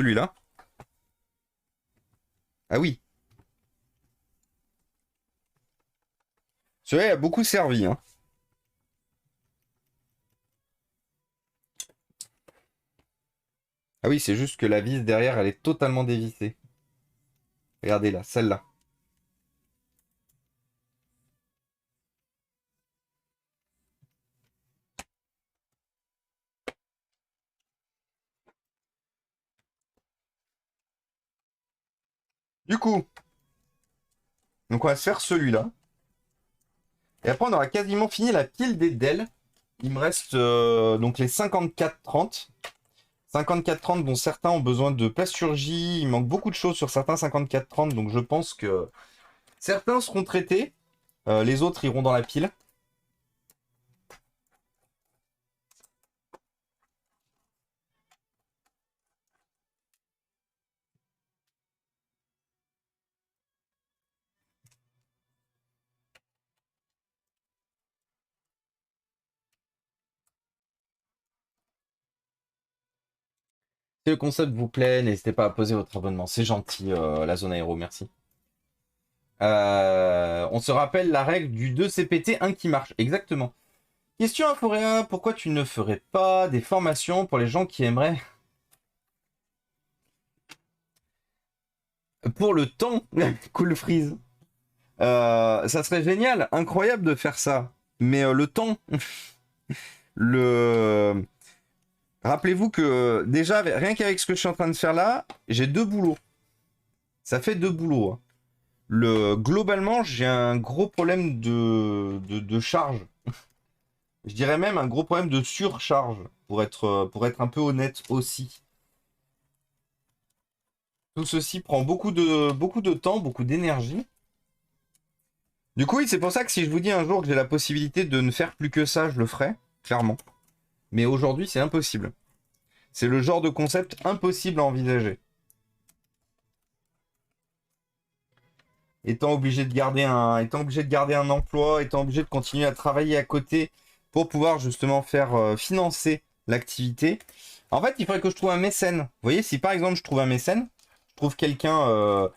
Celui-là. Ah oui. Celui-là a beaucoup servi, hein. Ah oui, c'est juste que la vis derrière, elle est totalement dévissée. Regardez là, celle-là. Du coup, donc on va se faire celui-là. Et après, on aura quasiment fini la pile des Dell. Il me reste donc les 54-30. 54-30 dont certains ont besoin de plasturgie. Il manque beaucoup de choses sur certains 54-30. Donc je pense que certains seront traités. Les autres iront dans la pile. Si le concept vous plaît, n'hésitez pas à poser votre abonnement. C'est gentil, la zone aéro, merci. On se rappelle la règle du 2 CPT, 1 qui marche. Exactement. Question à Foréa, pourquoi tu ne ferais pas des formations pour les gens qui aimeraient... Pour le temps, cool freeze. Ça serait génial, incroyable de faire ça. Mais le temps, le... Rappelez-vous que déjà, rien qu'avec ce que je suis en train de faire là, j'ai 2 boulots. Ça fait 2 boulots, hein. Globalement, j'ai un gros problème de charge. Je dirais même un gros problème de surcharge, pour être un peu honnête aussi. Tout ceci prend beaucoup de temps, beaucoup d'énergie. Du coup, oui, c'est pour ça que si je vous dis un jour que j'ai la possibilité de ne faire plus que ça, je le ferai, clairement. Mais aujourd'hui, c'est impossible. C'est le genre de concept impossible à envisager. Étant obligé de garder un emploi, étant obligé de continuer à travailler à côté pour pouvoir justement faire financer l'activité. En fait, il faudrait que je trouve un mécène. Vous voyez, si par exemple je trouve un mécène, je trouve quelqu'un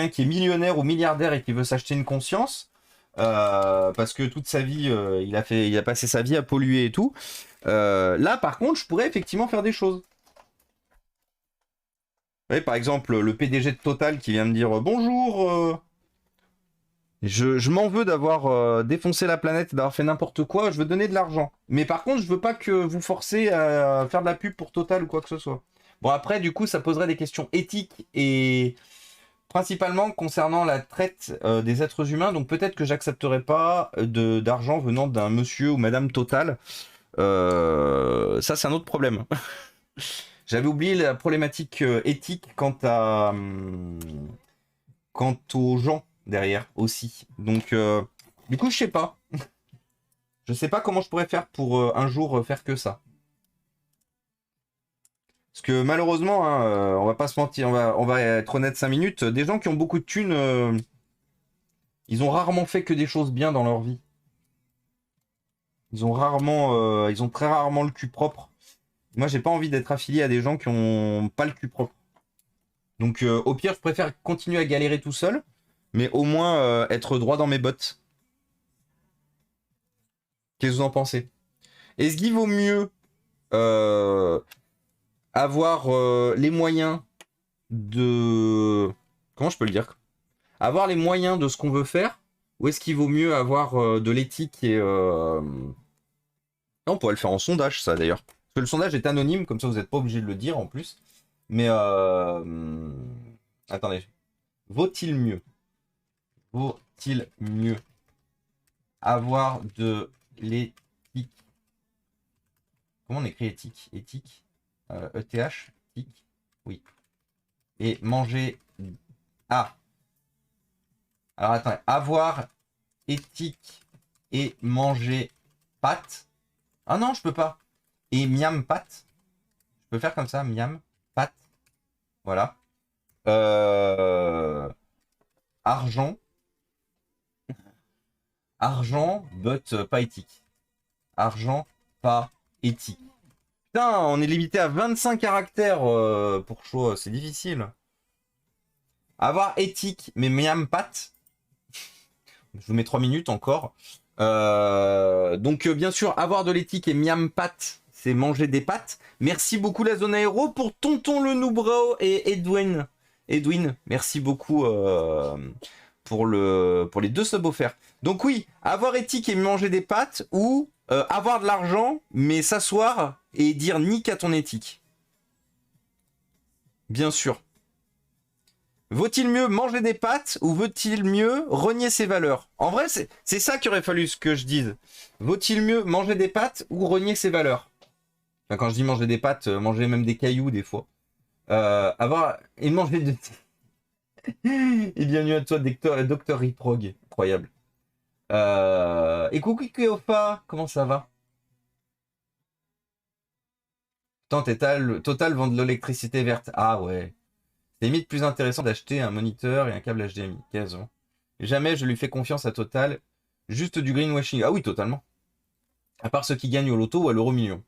qui est millionnaire ou milliardaire et qui veut s'acheter une conscience, parce que toute sa vie, il a passé sa vie à polluer et tout. Là, par contre, je pourrais effectivement faire des choses. Vous voyez, par exemple, le PDG de Total qui vient me dire bonjour. Je m'en veux d'avoir défoncé la planète, d'avoir fait n'importe quoi, je veux donner de l'argent. Mais par contre, je veux pas que vous forcez à faire de la pub pour Total ou quoi que ce soit. Bon, après, du coup, ça poserait des questions éthiques et principalement concernant la traite des êtres humains. Donc peut-être que j'accepterai pas d'argent venant d'un monsieur ou madame Total. Ça, c'est un autre problème. J'avais oublié la problématique éthique quant aux gens derrière aussi. Donc, du coup, je sais pas. Je sais pas comment je pourrais faire pour un jour faire que ça. Parce que malheureusement, hein, on va pas se mentir, on va être honnête 5 minutes. Des gens qui ont beaucoup de thunes, ils ont rarement fait que des choses bien dans leur vie. Ils ont très rarement le cul propre. Moi, j'ai pas envie d'être affilié à des gens qui ont pas le cul propre. Donc, au pire, je préfère continuer à galérer tout seul, mais au moins être droit dans mes bottes. Qu'est-ce que vous en pensez? Est-ce qu'il vaut mieux euh, avoir les moyens de... Comment je peux le dire? Avoir les moyens de ce qu'on veut faire, ou est-ce qu'il vaut mieux avoir de l'éthique et... On pourrait le faire en sondage, ça d'ailleurs. Parce que le sondage est anonyme, comme ça vous n'êtes pas obligé de le dire en plus. Mais... Attendez. Vaut-il mieux? Vaut-il mieux avoir de l'éthique? Comment on écrit éthique? Éthique? ETH? Éthique? Oui. Et manger... Ah. Alors attendez. Avoir éthique et manger pâte. Ah non, je peux pas. Et miam pâte. Je peux faire comme ça, miam pâte. Voilà. Euh, Argent. Argent, but pas éthique. Argent, pas éthique. Putain, on est limité à 25 caractères pour choix, c'est difficile. Avoir éthique, mais miam pat. Je vous mets 3 minutes encore. Donc, bien sûr, avoir de l'éthique et miam pat, c'est manger des pâtes. Merci beaucoup, la zone aéro, pour Tonton le Noubro et Edwin. Merci beaucoup pour les 2 subs offerts. Donc, oui, avoir éthique et manger des pâtes ou avoir de l'argent, mais s'asseoir et dire nique à ton éthique. Bien sûr. Vaut-il mieux manger des pâtes ou vaut-il mieux renier ses valeurs? En vrai, c'est ça qu'il aurait fallu que je dise. Vaut-il mieux manger des pâtes ou renier ses valeurs? Enfin, quand je dis manger des pâtes, manger même des cailloux des fois. Avoir et manger de... Et bienvenue à toi, Docteur Riprog. Incroyable. Et coucou Kéopa, comment ça va? Tant Total vend de l'électricité verte. Ah ouais. C'est limite plus intéressant d'acheter un moniteur et un câble HDMI. Quasiment. Jamais je lui fais confiance à Total. Juste du greenwashing. Ah oui, totalement. À part ceux qui gagnent au loto ou à l'euro million.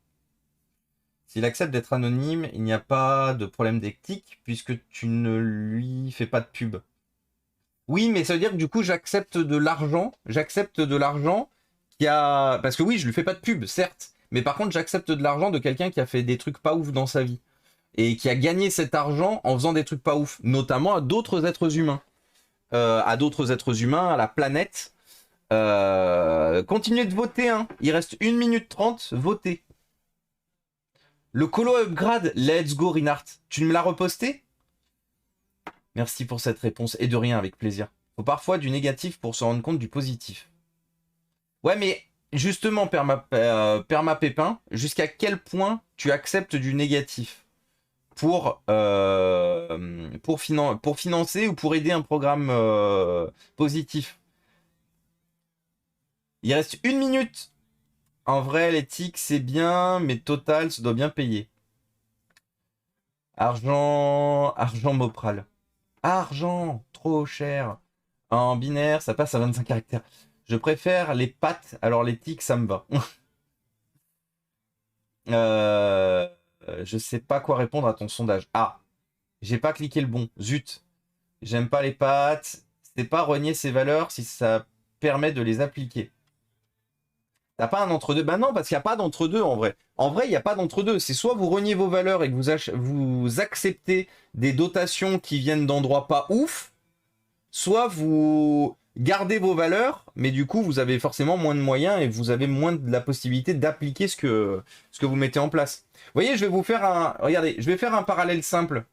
S'il accepte d'être anonyme, il n'y a pas de problème d'éthique puisque tu ne lui fais pas de pub. Oui, mais ça veut dire que du coup, j'accepte de l'argent. J'accepte de l'argent qui a... Parce que oui, je lui fais pas de pub, certes. Mais par contre, j'accepte de l'argent de quelqu'un qui a fait des trucs pas ouf dans sa vie. Et qui a gagné cet argent en faisant des trucs pas ouf. Notamment à d'autres êtres humains. À la planète. Continuez de voter, hein. Il reste 1 minute 30, votez. Le colo upgrade, let's go Rinart. Tu me l'as reposté? Merci pour cette réponse, et de rien, avec plaisir. Faut parfois du négatif pour se rendre compte du positif. Ouais, mais justement, Perma Pépin, jusqu'à quel point tu acceptes du négatif pour financer ou pour aider un programme positif? Il reste 1 minute. En vrai, l'éthique, c'est bien, mais Total, ça doit bien payer. Argent Mopral. Argent, trop cher. En binaire, ça passe à 25 caractères. Je préfère les pâtes, alors l'éthique, ça me va. Je sais pas quoi répondre à ton sondage. Ah, j'ai pas cliqué le bon. Zut. J'aime pas les pâtes. C'est pas renier ses valeurs si ça permet de les appliquer. T'as pas un entre-deux? Bah non, parce qu'il n'y a pas d'entre-deux en vrai. En vrai, il n'y a pas d'entre-deux. C'est soit vous reniez vos valeurs et que vous acceptez des dotations qui viennent d'endroits pas ouf, soit vous gardez vos valeurs, mais du coup, vous avez forcément moins de moyens et vous avez moins de la possibilité d'appliquer ce que vous mettez en place. Vous voyez, je vais vous faire un... Regardez, je vais faire un parallèle simple.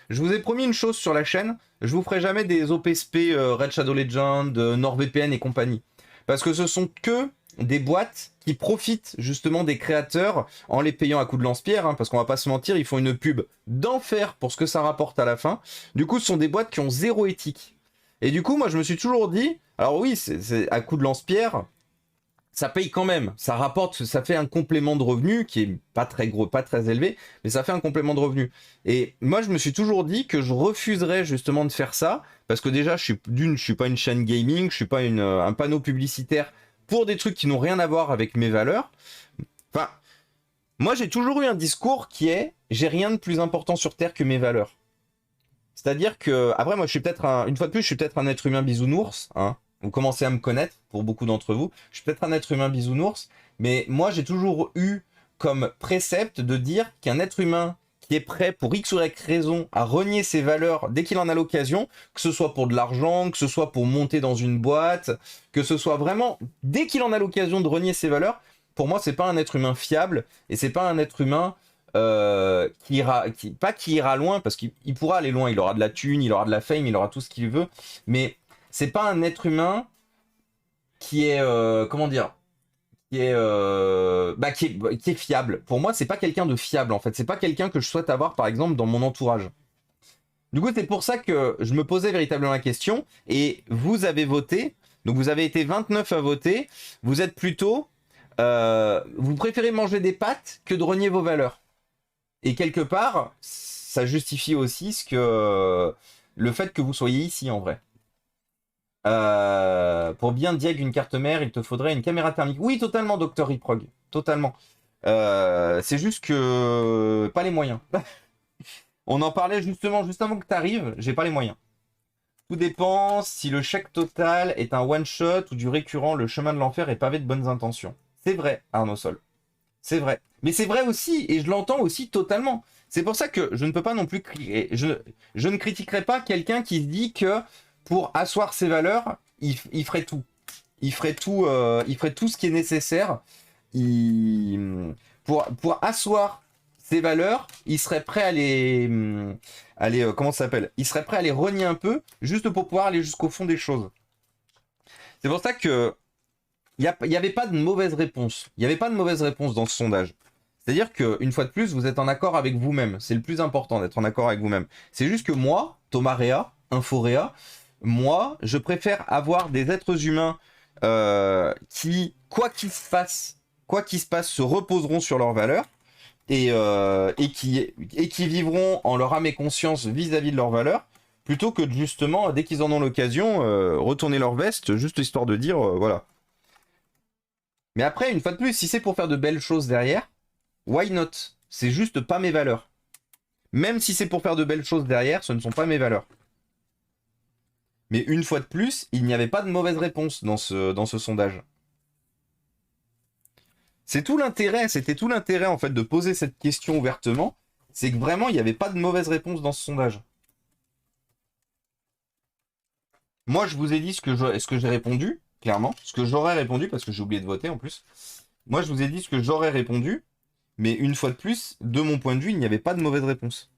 Je vous ai promis une chose sur la chaîne, je vous ferai jamais des OPSP, Red Shadow Legend, NordVPN et compagnie. Parce que ce sont que des boîtes qui profitent justement des créateurs en les payant à coups de lance-pierre, hein, parce qu'on va pas se mentir, ils font une pub d'enfer pour ce que ça rapporte à la fin. Du coup, ce sont des boîtes qui ont zéro éthique. Et du coup, moi, je me suis toujours dit, alors oui, c'est à coups de lance-pierre, ça paye quand même, ça rapporte, ça fait un complément de revenu qui est pas très gros, pas très élevé, mais ça fait un complément de revenu. Et moi, je me suis toujours dit que je refuserais justement de faire ça, parce que déjà, je suis pas une chaîne gaming, je suis pas un panneau publicitaire pour des trucs qui n'ont rien à voir avec mes valeurs. Enfin, moi, j'ai toujours eu un discours qui est, j'ai rien de plus important sur Terre que mes valeurs. C'est-à-dire que, après, moi, je suis peut-être une fois de plus, je suis peut-être un être humain bisounours, hein. Vous commencez à me connaître, pour beaucoup d'entre vous. Je suis peut-être un être humain bisounours, mais moi, j'ai toujours eu comme précepte de dire qu'un être humain qui est prêt, pour X ou Y raison, à renier ses valeurs dès qu'il en a l'occasion, que ce soit pour de l'argent, que ce soit pour monter dans une boîte, que ce soit vraiment, dès qu'il en a l'occasion de renier ses valeurs, pour moi, c'est pas un être humain fiable, et c'est pas un être humain qui ira loin, parce qu'il pourra aller loin, il aura de la thune, il aura de la fame, il aura tout ce qu'il veut, mais c'est pas un être humain qui est, comment dire, qui est fiable. Pour moi, c'est pas quelqu'un de fiable, en fait. C'est pas quelqu'un que je souhaite avoir, par exemple, dans mon entourage. Du coup, c'est pour ça que je me posais véritablement la question, et vous avez voté, donc vous avez été 29 à voter, vous êtes plutôt, vous préférez manger des pâtes que de renier vos valeurs. Et quelque part, ça justifie aussi le fait que vous soyez ici, en vrai. Pour bien diag une carte mère, il te faudrait une caméra thermique. Oui, totalement, Dr. Riprog. Totalement. C'est juste que pas les moyens. On en parlait justement juste avant que tu arrives, j'ai pas les moyens. Tout dépend si le chèque total est un one-shot ou du récurrent, le chemin de l'enfer est pavé de bonnes intentions. C'est vrai, Arnaud Sol. C'est vrai. Mais c'est vrai aussi, et je l'entends aussi totalement. C'est pour ça que je ne peux pas non plus... Je ne critiquerai pas quelqu'un qui se dit que pour asseoir ses valeurs, il ferait tout. Il ferait tout ce qui est nécessaire. Pour asseoir ses valeurs, il serait prêt comment ça s'appelle? Il serait prêt à les renier un peu, juste pour pouvoir aller jusqu'au fond des choses. C'est pour ça que il n'y avait pas de mauvaise réponse. Il n'y avait pas de mauvaise réponse dans ce sondage. C'est-à-dire qu'une fois de plus, vous êtes en accord avec vous-même. C'est le plus important d'être en accord avec vous-même. C'est juste que moi, Thomas Réa, Inforéa, moi, je préfère avoir des êtres humains qui, quoi qu'il se passe, se reposeront sur leurs valeurs et qui vivront en leur âme et conscience vis-à-vis de leurs valeurs, plutôt que de, justement, dès qu'ils en ont l'occasion, retourner leur veste, juste histoire de dire, voilà. Mais après, une fois de plus, si c'est pour faire de belles choses derrière, why not? C'est juste pas mes valeurs. Même si c'est pour faire de belles choses derrière, ce ne sont pas mes valeurs. Mais une fois de plus, il n'y avait pas de mauvaise réponse dans ce sondage. C'est tout l'intérêt, c'était tout l'intérêt en fait de poser cette question ouvertement, c'est que vraiment il n'y avait pas de mauvaise réponse dans ce sondage. Moi je vous ai dit ce que j'ai répondu, clairement, ce que j'aurais répondu, parce que j'ai oublié de voter en plus. Moi je vous ai dit ce que j'aurais répondu, mais une fois de plus, de mon point de vue, il n'y avait pas de mauvaise réponse.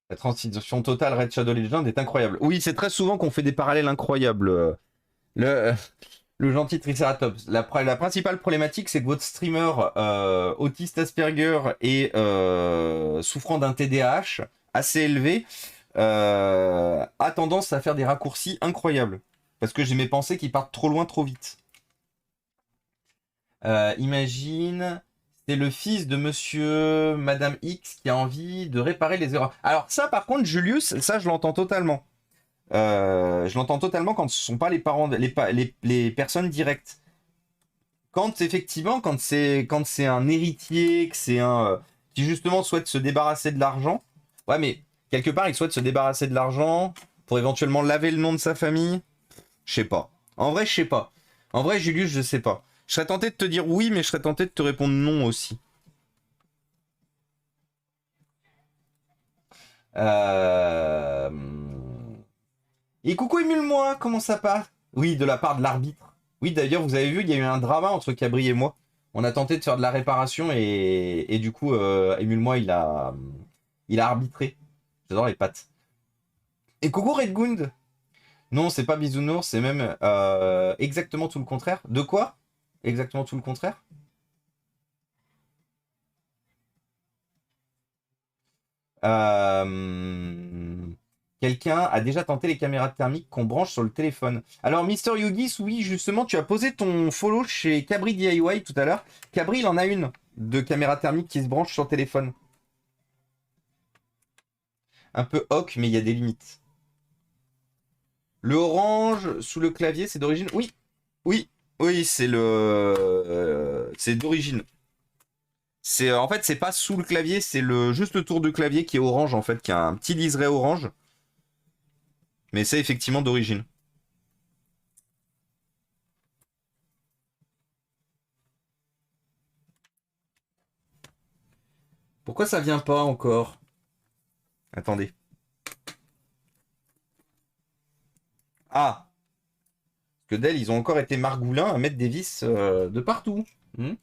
La transition totale Red Shadow Legend est incroyable. Oui, c'est très souvent qu'on fait des parallèles incroyables. Le, le gentil Triceratops. La principale problématique, c'est que votre streamer autiste Asperger et souffrant d'un TDAH assez élevé a tendance à faire des raccourcis incroyables. Parce que j'ai mes pensées qui partent trop loin, trop vite. Imagine, c'est le fils de monsieur, madame X qui a envie de réparer les erreurs. Alors ça, par contre, Julius, ça, je l'entends totalement. Je l'entends totalement quand ce ne sont pas les parents, les personnes directes. Quand effectivement, quand c'est un héritier, que c'est un qui justement souhaite se débarrasser de l'argent, ouais, mais quelque part, il souhaite se débarrasser de l'argent pour éventuellement laver le nom de sa famille. Je sais pas. En vrai, je sais pas. En vrai, Julius, je sais pas. Je serais tenté de te dire oui, mais je serais tenté de te répondre non aussi. Euh... Et coucou Émule-moi, comment ça passe? Oui, de la part de l'arbitre. Oui, d'ailleurs, vous avez vu, il y a eu un drama entre Cabri et moi. On a tenté de faire de la réparation et du coup, Émule-moi, il a arbitré. J'adore les pattes. Et coucou Redgund. Non, c'est pas bisounours, c'est même exactement tout le contraire. De quoi? Exactement tout le contraire? Quelqu'un a déjà tenté les caméras thermiques qu'on branche sur le téléphone. Alors, Mister Yogis, oui, justement, tu as posé ton follow chez Cabri DIY tout à l'heure. Cabri, il en a une de caméra thermique qui se branche sur le téléphone. Un peu hoc, mais il y a des limites. Le orange sous le clavier, c'est d'origine? Oui, oui, oui, c'est c'est d'origine. En fait, c'est pas sous le clavier, c'est juste le tour du clavier qui est orange, en fait, qui a un petit liseré orange. Mais c'est effectivement d'origine. Pourquoi ça vient pas encore? Attendez. Ah! Parce que d'elle, ils ont encore été margoulins à mettre des vis de partout. Hmm,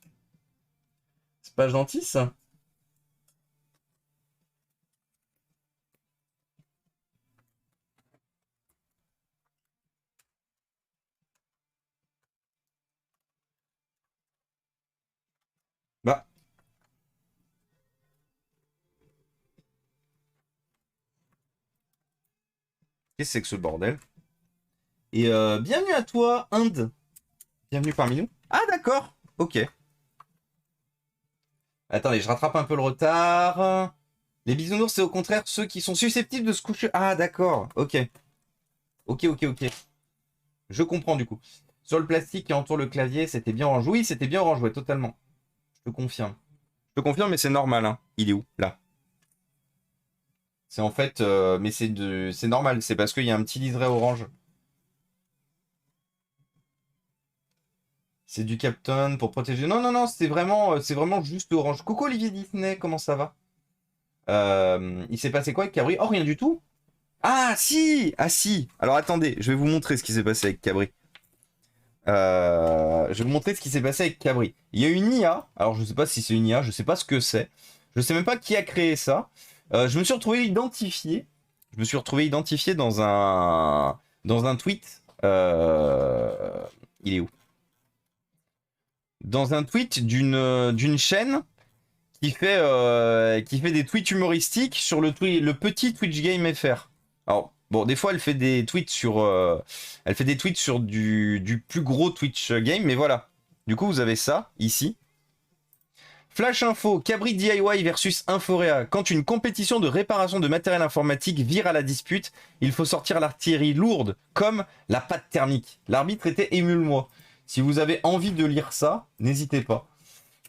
c'est pas gentil, ça? Bah, qu'est-ce que c'est que ce bordel? Et bienvenue à toi, Inde. Bienvenue parmi nous. Ah, d'accord. Ok. Attendez, je rattrape un peu le retard. Les bisounours, c'est au contraire ceux qui sont susceptibles de se coucher. Ah, d'accord. Ok. Ok, ok, ok. Je comprends du coup. Sur le plastique qui entoure le clavier, c'était bien orange. Oui, c'était bien orange, ouais, totalement. Je te confirme. Je te confirme, mais c'est normal, hein. Il est où? Là. C'est en fait... mais c'est normal. C'est parce qu'il y a un petit liseré orange. C'est du Captain pour protéger. Non, non, non, c'est vraiment juste orange. Coucou Olivier Disney, comment ça va? Il s'est passé quoi avec Cabri? Oh, rien du tout. Ah, si! Ah, si! Alors attendez, je vais vous montrer ce qui s'est passé avec Cabri. Je vais vous montrer ce qui s'est passé avec Cabri. Il y a une IA. Alors, je sais pas si c'est une IA, je sais pas ce que c'est. Je sais même pas qui a créé ça. Je me suis retrouvé identifié. Je me suis retrouvé identifié dans un tweet. Il est où? Dans un tweet d'une chaîne qui fait des tweets humoristiques sur le petit Twitch Game FR. Alors, bon, des fois, elle fait des tweets sur du plus gros Twitch Game, mais voilà. Du coup, vous avez ça, ici. Flash info, Cabri DIY versus Inforea. Quand une compétition de réparation de matériel informatique vire à la dispute, il faut sortir l'artillerie lourde, comme la pâte thermique. L'arbitre était émule-moi. Si vous avez envie de lire ça, n'hésitez pas.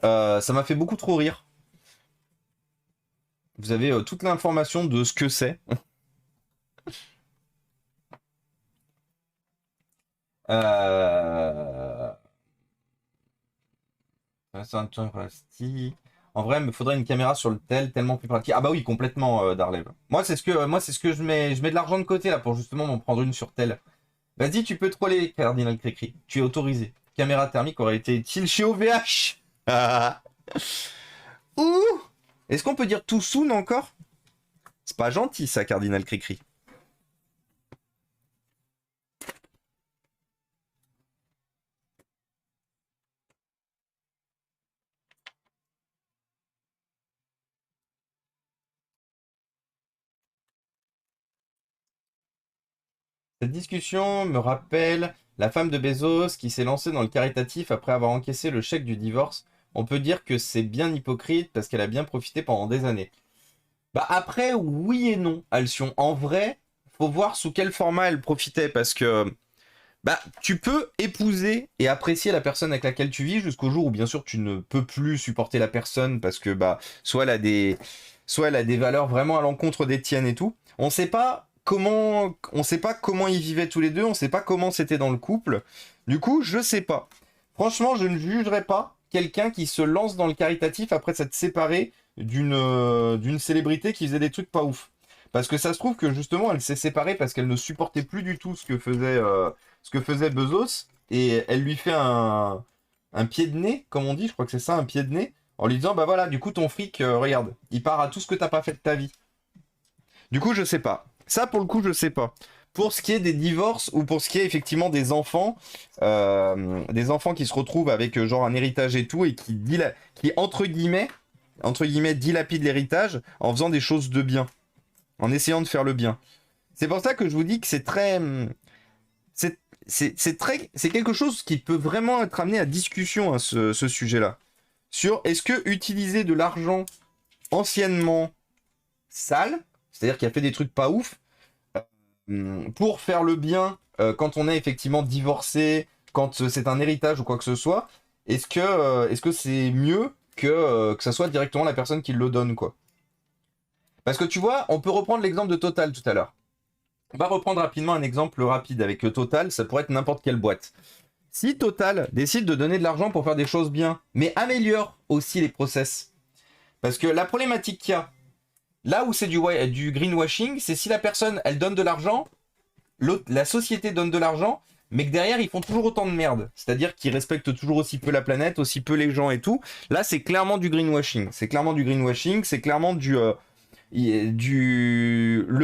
Ça m'a fait beaucoup trop rire. Vous avez toute l'information de ce que c'est. euh... En vrai, il me faudrait une caméra sur le tel, tellement plus pratique. Ah bah oui, complètement, Darlev. Moi, c'est ce que je mets de l'argent de côté là pour justement m'en prendre une sur tel. Vas-y, tu peux troller, Cardinal Cricri. Tu es autorisé. Caméra thermique aurait été utile chez OVH. Ouh. Est-ce qu'on peut dire tout soon encore? C'est pas gentil ça, Cardinal Cricri. Cette discussion me rappelle la femme de Bezos qui s'est lancée dans le caritatif après avoir encaissé le chèque du divorce. On peut dire que c'est bien hypocrite parce qu'elle a bien profité pendant des années. Bah après, oui et non, Alcyon. En vrai, faut voir sous quel format elle profitait parce que bah tu peux épouser et apprécier la personne avec laquelle tu vis jusqu'au jour où bien sûr tu ne peux plus supporter la personne parce que bah soit elle a des valeurs vraiment à l'encontre des tiennes et tout. On sait pas comment ils vivaient tous les deux, on sait pas comment c'était dans le couple. Du coup, je sais pas. Franchement, je ne jugerai pas quelqu'un qui se lance dans le caritatif après s'être séparé d'une célébrité qui faisait des trucs pas ouf. Parce que ça se trouve que justement, elle s'est séparée parce qu'elle ne supportait plus du tout ce que faisait Bezos, et elle lui fait un pied de nez, comme on dit, je crois que c'est ça, un pied de nez, en lui disant, bah voilà, du coup, ton fric, regarde, il part à tout ce que t'as pas fait de ta vie. Du coup, je sais pas. Ça, pour le coup, je sais pas. Pour ce qui est des divorces ou pour ce qui est effectivement des enfants qui se retrouvent avec genre un héritage et tout et qui entre guillemets dilapident l'héritage en faisant des choses de bien, en essayant de faire le bien. C'est pour ça que je vous dis que c'est très, c'est quelque chose qui peut vraiment être amené à discussion à ce sujet-là. Sur est-ce que utiliser de l'argent anciennement sale, c'est-à-dire qui a fait des trucs pas ouf, pour faire le bien quand on est effectivement divorcé, quand c'est un héritage ou quoi que ce soit, est-ce que c'est mieux que ça soit directement la personne qui le donne, quoi. Parce que tu vois, on peut reprendre l'exemple de Total tout à l'heure. On va reprendre rapidement un exemple rapide avec Total, ça pourrait être n'importe quelle boîte. Si Total décide de donner de l'argent pour faire des choses bien, mais améliore aussi les process. Parce que la problématique qu'il y a, là où c'est du greenwashing, c'est si la personne, elle donne de l'argent, la société donne de l'argent, mais que derrière, ils font toujours autant de merde. C'est-à-dire qu'ils respectent toujours aussi peu la planète, aussi peu les gens et tout. Là, c'est clairement du greenwashing. C'est clairement le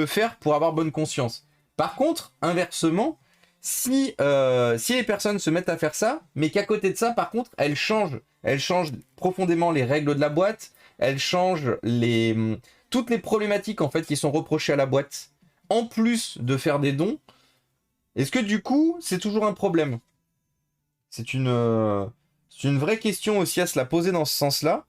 faire pour avoir bonne conscience. Par contre, inversement, si les personnes se mettent à faire ça, mais qu'à côté de ça, par contre, elles changent profondément les règles de la boîte, elles changent toutes les problématiques en fait qui sont reprochées à la boîte, en plus de faire des dons, est-ce que du coup, c'est toujours un problème? C'est une vraie question aussi à se la poser dans ce sens-là.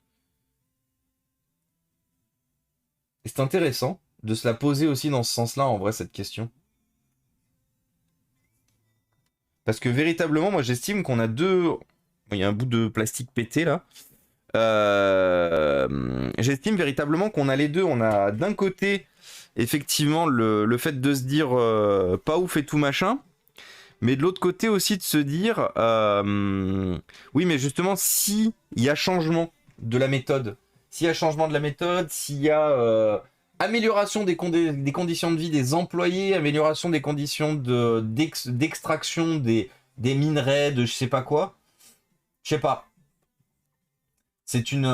Et c'est intéressant de se la poser aussi dans ce sens-là, en vrai, cette question. Parce que véritablement, moi, j'estime qu'on a deux... Il y a un bout de plastique pété, là. J'estime véritablement qu'on a les deux. On a d'un côté, effectivement, le fait de se dire pas ouf et tout machin. Mais de l'autre côté aussi de se dire, oui, mais justement, s'il y a changement de la méthode, s'il y a changement de la méthode, s'il y a amélioration des conditions de vie des employés, amélioration des conditions d'extraction des minerais, de je sais pas quoi, je sais pas. C'est une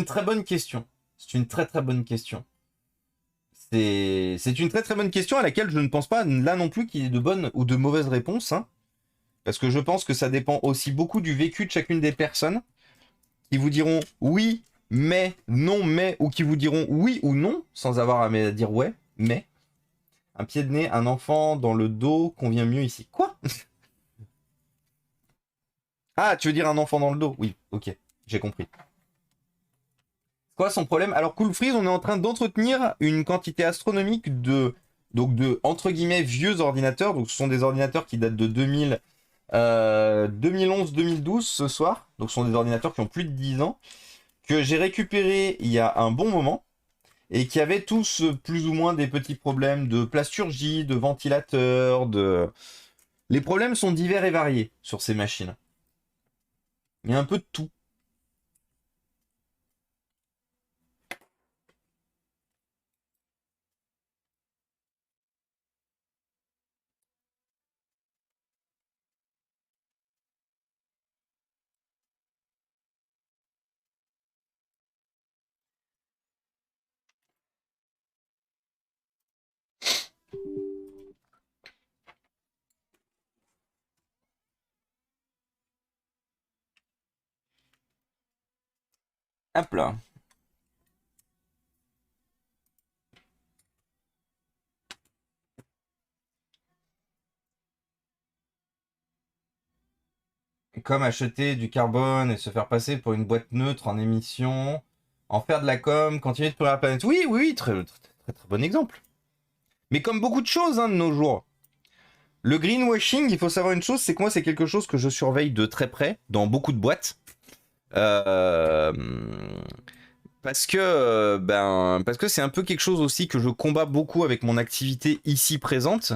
très bonne question. C'est une très très bonne question. C'est une très très bonne question à laquelle je ne pense pas là non plus qu'il y ait de bonnes ou de mauvaises réponses. Hein, parce que je pense que ça dépend aussi beaucoup du vécu de chacune des personnes qui vous diront oui, mais, non, mais, ou qui vous diront oui ou non sans avoir à dire ouais, mais. Un pied de nez, un enfant dans le dos convient mieux ici. Quoi? Ah, tu veux dire un enfant dans le dos? Oui, ok, j'ai compris. Quoi son problème? Alors Cool Freeze, on est en train d'entretenir une quantité astronomique de entre guillemets vieux ordinateurs. Donc ce sont des ordinateurs qui datent de 2011-2012 ce soir. Donc ce sont des ordinateurs qui ont plus de 10 ans que j'ai récupérés il y a un bon moment et qui avaient tous plus ou moins des petits problèmes de plasturgie, de ventilateur, de... Les problèmes sont divers et variés sur ces machines. Il y a un peu de tout. Hop là. Comme acheter du carbone et se faire passer pour une boîte neutre en émission, en faire de la com, continuer de pourrir la planète. Oui, oui, oui, très, très, très, très bon exemple. Mais comme beaucoup de choses hein, de nos jours. Le greenwashing, il faut savoir une chose, c'est que moi, c'est quelque chose que je surveille de très près dans beaucoup de boîtes. Euh, parce que c'est un peu quelque chose aussi que je combats beaucoup avec mon activité ici présente.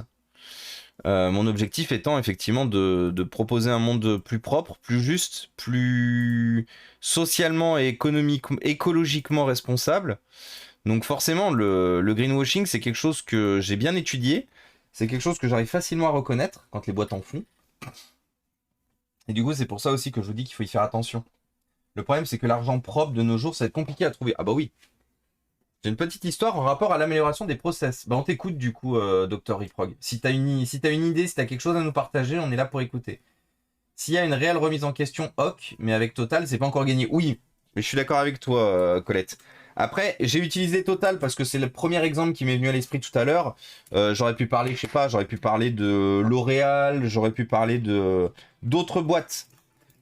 Mon objectif étant effectivement de proposer un monde plus propre, plus juste, plus socialement et écologiquement responsable. Donc forcément, le greenwashing, c'est quelque chose que j'ai bien étudié. C'est quelque chose que j'arrive facilement à reconnaître quand les boîtes en font. Et du coup, c'est pour ça aussi que je vous dis qu'il faut y faire attention. Le problème, c'est que l'argent propre de nos jours, ça va être compliqué à trouver. Ah bah oui. J'ai une petite histoire en rapport à l'amélioration des process. Bah on t'écoute du coup, Dr. Riprog. Si t'as une idée, si t'as quelque chose à nous partager, on est là pour écouter. S'il y a une réelle remise en question, ok, mais avec Total, c'est pas encore gagné. Oui, mais je suis d'accord avec toi, Colette. Après, j'ai utilisé Total parce que c'est le premier exemple qui m'est venu à l'esprit tout à l'heure. J'aurais pu parler, je sais pas, j'aurais pu parler de L'Oréal, j'aurais pu parler de d'autres boîtes.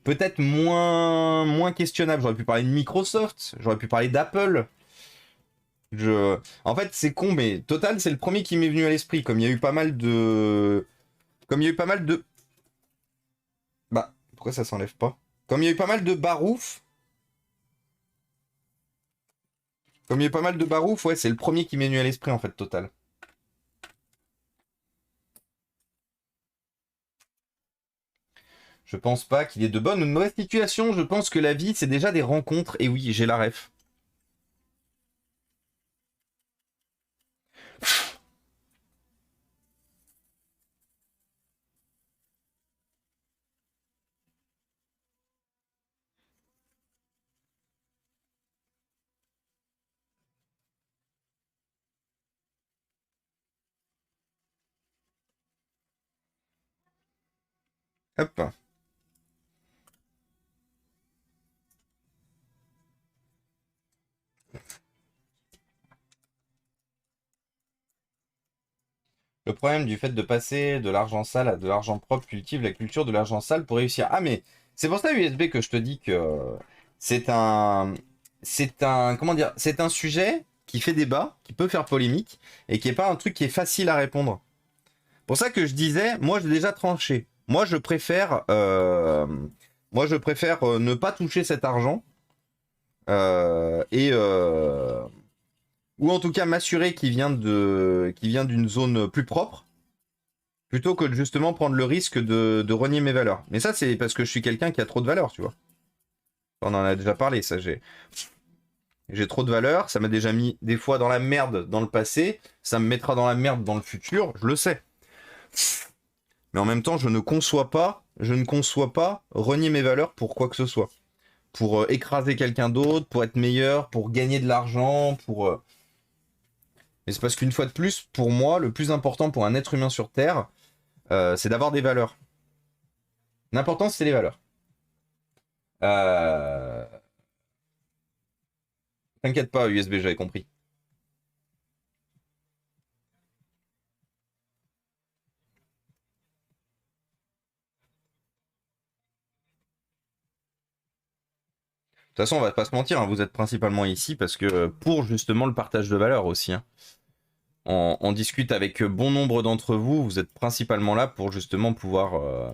Peut-être moins questionnables. J'aurais pu parler de Microsoft, j'aurais pu parler d'Apple. En fait, c'est con, mais Total, c'est le premier qui m'est venu à l'esprit. Comme il y a eu pas mal de... Comme il y a eu pas mal de... Bah, pourquoi ça s'enlève pas? Comme il y a eu pas mal de barouf... Comme il y a eu pas mal de barouf, ouais, c'est le premier qui m'est venu à l'esprit, en fait, Total. Je pense pas qu'il y ait de bonnes ou de mauvaises situations. Je pense que la vie, c'est déjà des rencontres. Et oui, j'ai la ref. Hop. Le problème du fait de passer de l'argent sale à de l'argent propre cultive la culture de l'argent sale pour réussir. Ah mais c'est pour ça USB que je te dis que c'est un c'est un, comment dire, c'est un sujet qui fait débat, qui peut faire polémique, et qui est pas un truc qui est facile à répondre. Pour ça que je disais, moi j'ai déjà tranché. Moi je préfère ne pas toucher cet argent, et ou en tout cas m'assurer qu'il vient d'une zone plus propre, plutôt que de justement prendre le risque de renier mes valeurs. Mais ça c'est parce que je suis quelqu'un qui a trop de valeurs, tu vois. On en a déjà parlé, ça j'ai trop de valeurs, ça m'a déjà mis des fois dans la merde dans le passé, ça me mettra dans la merde dans le futur, je le sais. Mais en même temps, je ne conçois pas renier mes valeurs pour quoi que ce soit. Pour écraser quelqu'un d'autre, pour être meilleur, pour gagner de l'argent, pour... Mais c'est parce qu'une fois de plus, pour moi, le plus important pour un être humain sur Terre, c'est d'avoir des valeurs. L'important, c'est les valeurs. T'inquiète pas, USB, j'avais compris. De toute façon, on va pas se mentir, hein, vous êtes principalement ici parce que pour justement le partage de valeurs aussi. Hein. On discute avec bon nombre d'entre vous, vous êtes principalement là pour justement pouvoir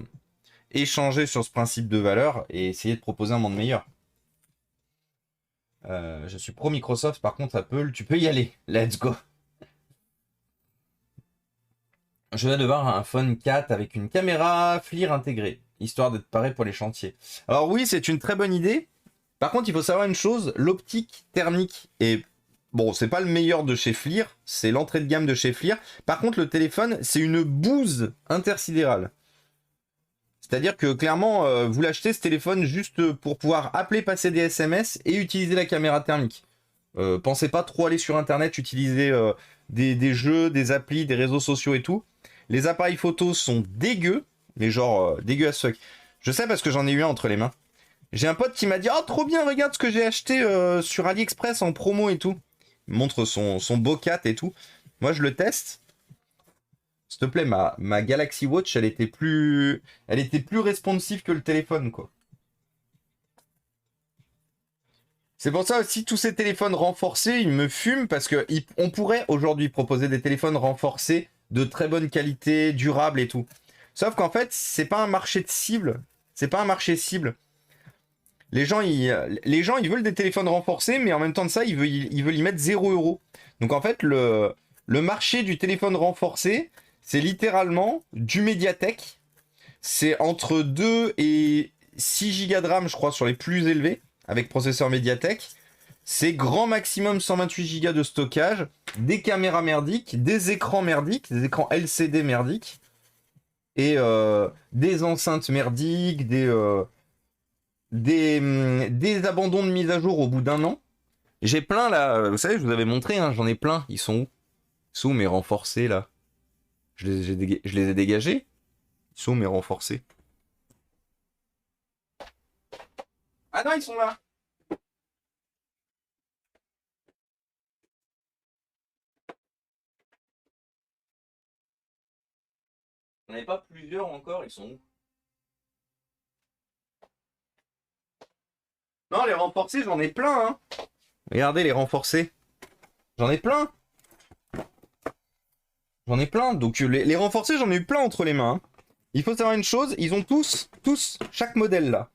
échanger sur ce principe de valeurs et essayer de proposer un monde meilleur. Je suis pro Microsoft, par contre Apple, tu peux y aller. Let's go. Je vais devoir un iPhone 4 avec une caméra FLIR intégrée, histoire d'être paré pour les chantiers. Alors oui, c'est une très bonne idée. Par contre, il faut savoir une chose, l'optique thermique est... Bon, c'est pas le meilleur de chez FLIR, c'est l'entrée de gamme de chez FLIR. Par contre, le téléphone, c'est une bouse intersidérale. C'est-à-dire que clairement, vous l'achetez ce téléphone juste pour pouvoir appeler, passer des SMS et utiliser la caméra thermique. Pensez pas trop aller sur internet, utiliser des jeux, des applis, des réseaux sociaux et tout. Les appareils photos sont dégueux, mais genre dégueux as fuck. Je sais parce que j'en ai eu un entre les mains. J'ai un pote qui m'a dit « Oh trop bien, regarde ce que j'ai acheté sur AliExpress en promo et tout. » Il montre son beau 4 et tout. Moi je le teste. S'il te plaît, ma Galaxy Watch, elle était plus responsive que le téléphone, quoi. C'est pour ça aussi, tous ces téléphones renforcés, ils me fument parce que on pourrait aujourd'hui proposer des téléphones renforcés de très bonne qualité, durables et tout. Sauf qu'en fait, c'est pas un marché de cible. C'est pas un marché cible. Les gens, ils veulent des téléphones renforcés, mais en même temps de ça, ils veulent y mettre 0 €. Donc en fait, le marché du téléphone renforcé, c'est littéralement du Mediatek. C'est entre 2 et 6 Go de RAM, je crois, sur les plus élevés, avec processeur Mediatek. C'est grand maximum 128 Go de stockage, des caméras merdiques, des écrans merdiques, des écrans LCD merdiques, et des enceintes merdiques, des abandons de mise à jour au bout d'un an. J'ai plein là, vous savez, je vous avais montré, hein, j'en ai plein. Ils sont où? Ils sont où mes renforcés là? Je les ai dégagés? Ils sont où mes renforcés? Ah non, ils sont là! J'en ai pas plusieurs encore, ils sont où? Non, les renforcés, j'en ai plein, hein! Regardez les renforcés. J'en ai plein! J'en ai plein. Donc les renforcés, j'en ai eu plein entre les mains. Hein. Il faut savoir une chose, ils ont tous, chaque modèle là,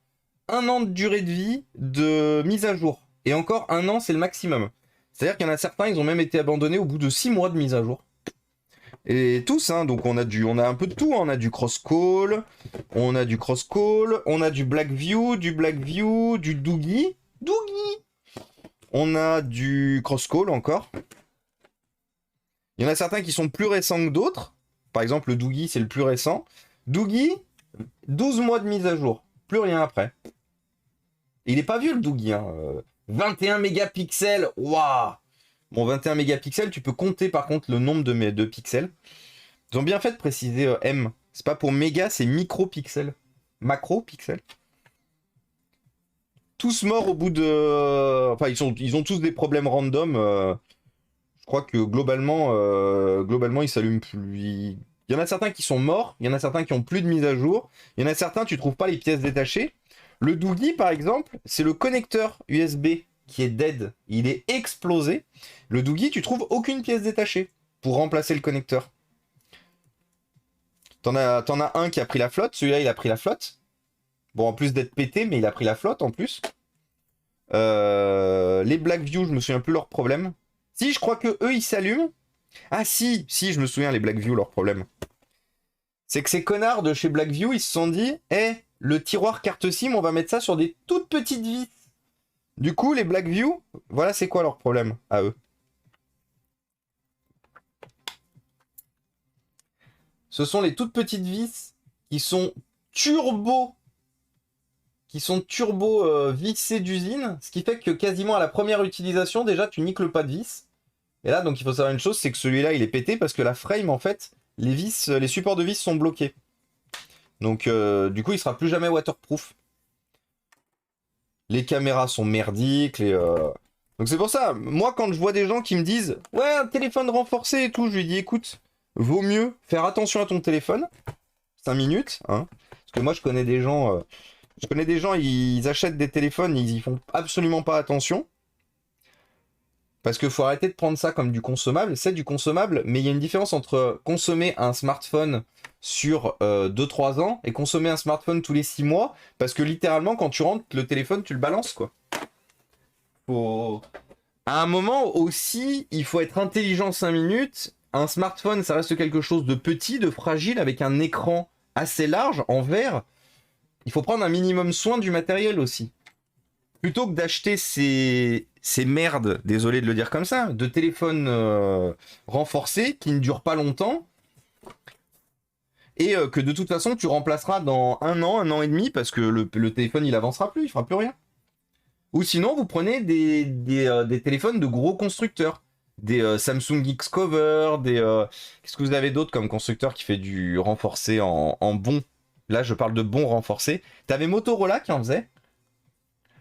1 an de durée de vie de mise à jour. Et encore 1 an, c'est le maximum. C'est-à-dire qu'il y en a certains, ils ont même été abandonnés au bout de 6 mois de mise à jour. Et tous, hein, donc on a un peu de tout. Hein. On a du cross-call, on a du Blackview, du Doogie. On a du cross-call encore. Il y en a certains qui sont plus récents que d'autres. Par exemple, le Doogie, c'est le plus récent. Doogie, 12 mois de mise à jour. Plus rien après. Il est pas vieux, le Doogie. Hein. 21 mégapixels. Waouh. Bon, 21 mégapixels, tu peux compter par contre le nombre de pixels. Ils ont bien fait de préciser M. C'est pas pour méga, c'est micropixels. Macropixels. Tous morts au bout de... Enfin, ils ont tous des problèmes random. Je crois que globalement, ils s'allument plus. Il y en a certains qui sont morts, il y en a certains qui ont plus de mise à jour, il y en a certains tu trouves pas les pièces détachées. Le Doogie par exemple, c'est le connecteur USB qui est dead. Il est explosé. Le Doogie, tu trouves aucune pièce détachée pour remplacer le connecteur. T'en as un qui a pris la flotte. Celui-là, il a pris la flotte. Bon, en plus d'être pété, mais il a pris la flotte en plus. Les Blackview, je me souviens plus leur problème. Si, je crois que eux, ils s'allument. Ah si, je me souviens, les Blackview, leur problème. C'est que ces connards de chez Blackview, ils se sont dit, le tiroir carte SIM, on va mettre ça sur des toutes petites vis. Du coup, les Blackview, voilà c'est quoi leur problème à eux. Ce sont les toutes petites vis qui sont turbo vissées d'usine, ce qui fait que quasiment à la première utilisation, déjà, tu niques le pas de vis. Et là, donc, il faut savoir une chose, c'est que celui-là, il est pété parce que la frame, en fait, les supports de vis sont bloqués. Donc, du coup, il sera plus jamais waterproof. Les caméras sont merdiques. Donc, c'est pour ça, moi, quand je vois des gens qui me disent « Ouais, un téléphone renforcé et tout », je lui dis « Écoute, vaut mieux faire attention à ton téléphone. 5 minutes, hein. » Parce que moi, je connais des gens, ils achètent des téléphones, ils y font absolument pas attention. Parce qu'il faut arrêter de prendre ça comme du consommable. C'est du consommable, mais il y a une différence entre consommer un smartphone sur 2-3 ans et consommer un smartphone tous les 6 mois. Parce que littéralement, quand tu rentres, le téléphone, tu le balances, quoi. À un moment aussi, il faut être intelligent 5 minutes. Un smartphone, ça reste quelque chose de petit, de fragile, avec un écran assez large, en verre. Il faut prendre un minimum soin du matériel aussi. Plutôt que d'acheter ces merdes, désolé de le dire comme ça, de téléphones renforcés qui ne durent pas longtemps et que de toute façon tu remplaceras dans un an et demi parce que le téléphone il avancera plus, il fera plus rien. Ou sinon vous prenez des téléphones de gros constructeurs, des Samsung Xcover, qu'est-ce que vous avez d'autre comme constructeur qui fait du renforcé en bon? Là je parle de bon renforcé. T'avais Motorola qui en faisait.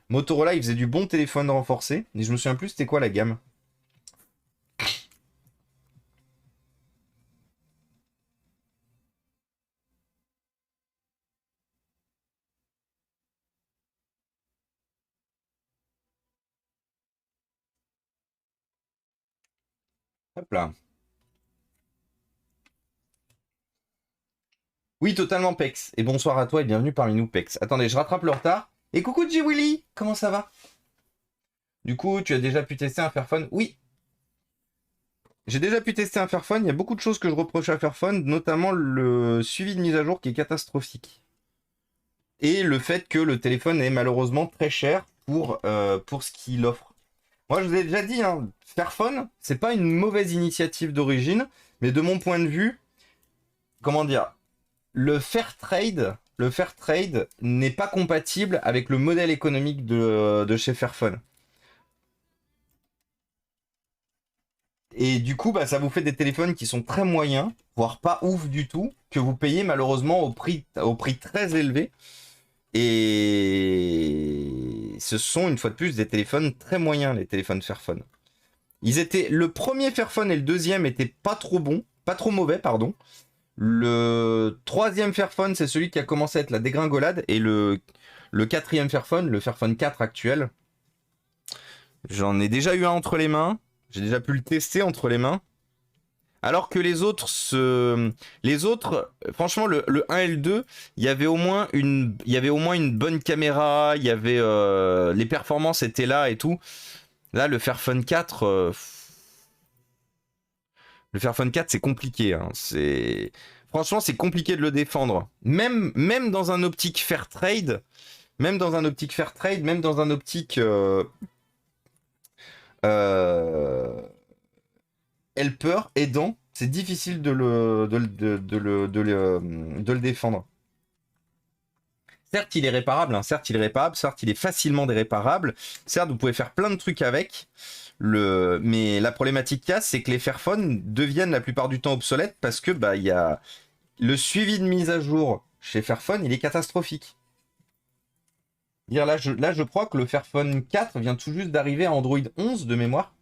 Motorola, il faisait du bon téléphone renforcé. Et je me souviens plus, c'était quoi la gamme? Hop là. Oui, totalement, Pex. Et bonsoir à toi et bienvenue parmi nous, Pex. Attendez, je rattrape le retard. Et coucou, J-Willy, comment ça va? Du coup, tu as déjà pu tester un Fairphone? Oui. J'ai déjà pu tester un Fairphone. Il y a beaucoup de choses que je reproche à Fairphone, notamment le suivi de mise à jour qui est catastrophique. Et le fait que le téléphone est malheureusement très cher pour ce qu'il offre. Moi, je vous ai déjà dit, hein, Fairphone, c'est pas une mauvaise initiative d'origine, mais de mon point de vue, comment dire, le fair trade n'est pas compatible avec le modèle économique de chez Fairphone. Et du coup, bah, ça vous fait des téléphones qui sont très moyens, voire pas ouf du tout, que vous payez malheureusement au prix très élevé. Et ce sont une fois de plus des téléphones très moyens, les téléphones Fairphone. Le premier Fairphone et le deuxième étaient pas trop bons, pas trop mauvais, pardon. Le troisième Fairphone, c'est celui qui a commencé à être la dégringolade. Et le quatrième Fairphone, le Fairphone 4 actuel, j'en ai déjà eu un entre les mains. J'ai déjà pu le tester entre les mains. Alors que les autres, franchement, le 1 et le 2, il y avait au moins une bonne caméra, les performances étaient là et tout. Là, le Fairphone 4, c'est compliqué. Hein. Franchement, c'est compliqué de le défendre. Même dans un optique fair trade, même dans un optique helper, aidant, c'est difficile de le défendre. Certes, il est réparable, certes, il est facilement déréparable. Certes, vous pouvez faire plein de trucs avec. Mais la problématique qu'il y a, c'est que les Fairphone deviennent la plupart du temps obsolètes parce que il y a le suivi de mise à jour chez Fairphone, il est catastrophique. Là, je crois que le Fairphone 4 vient tout juste d'arriver à Android 11 de mémoire,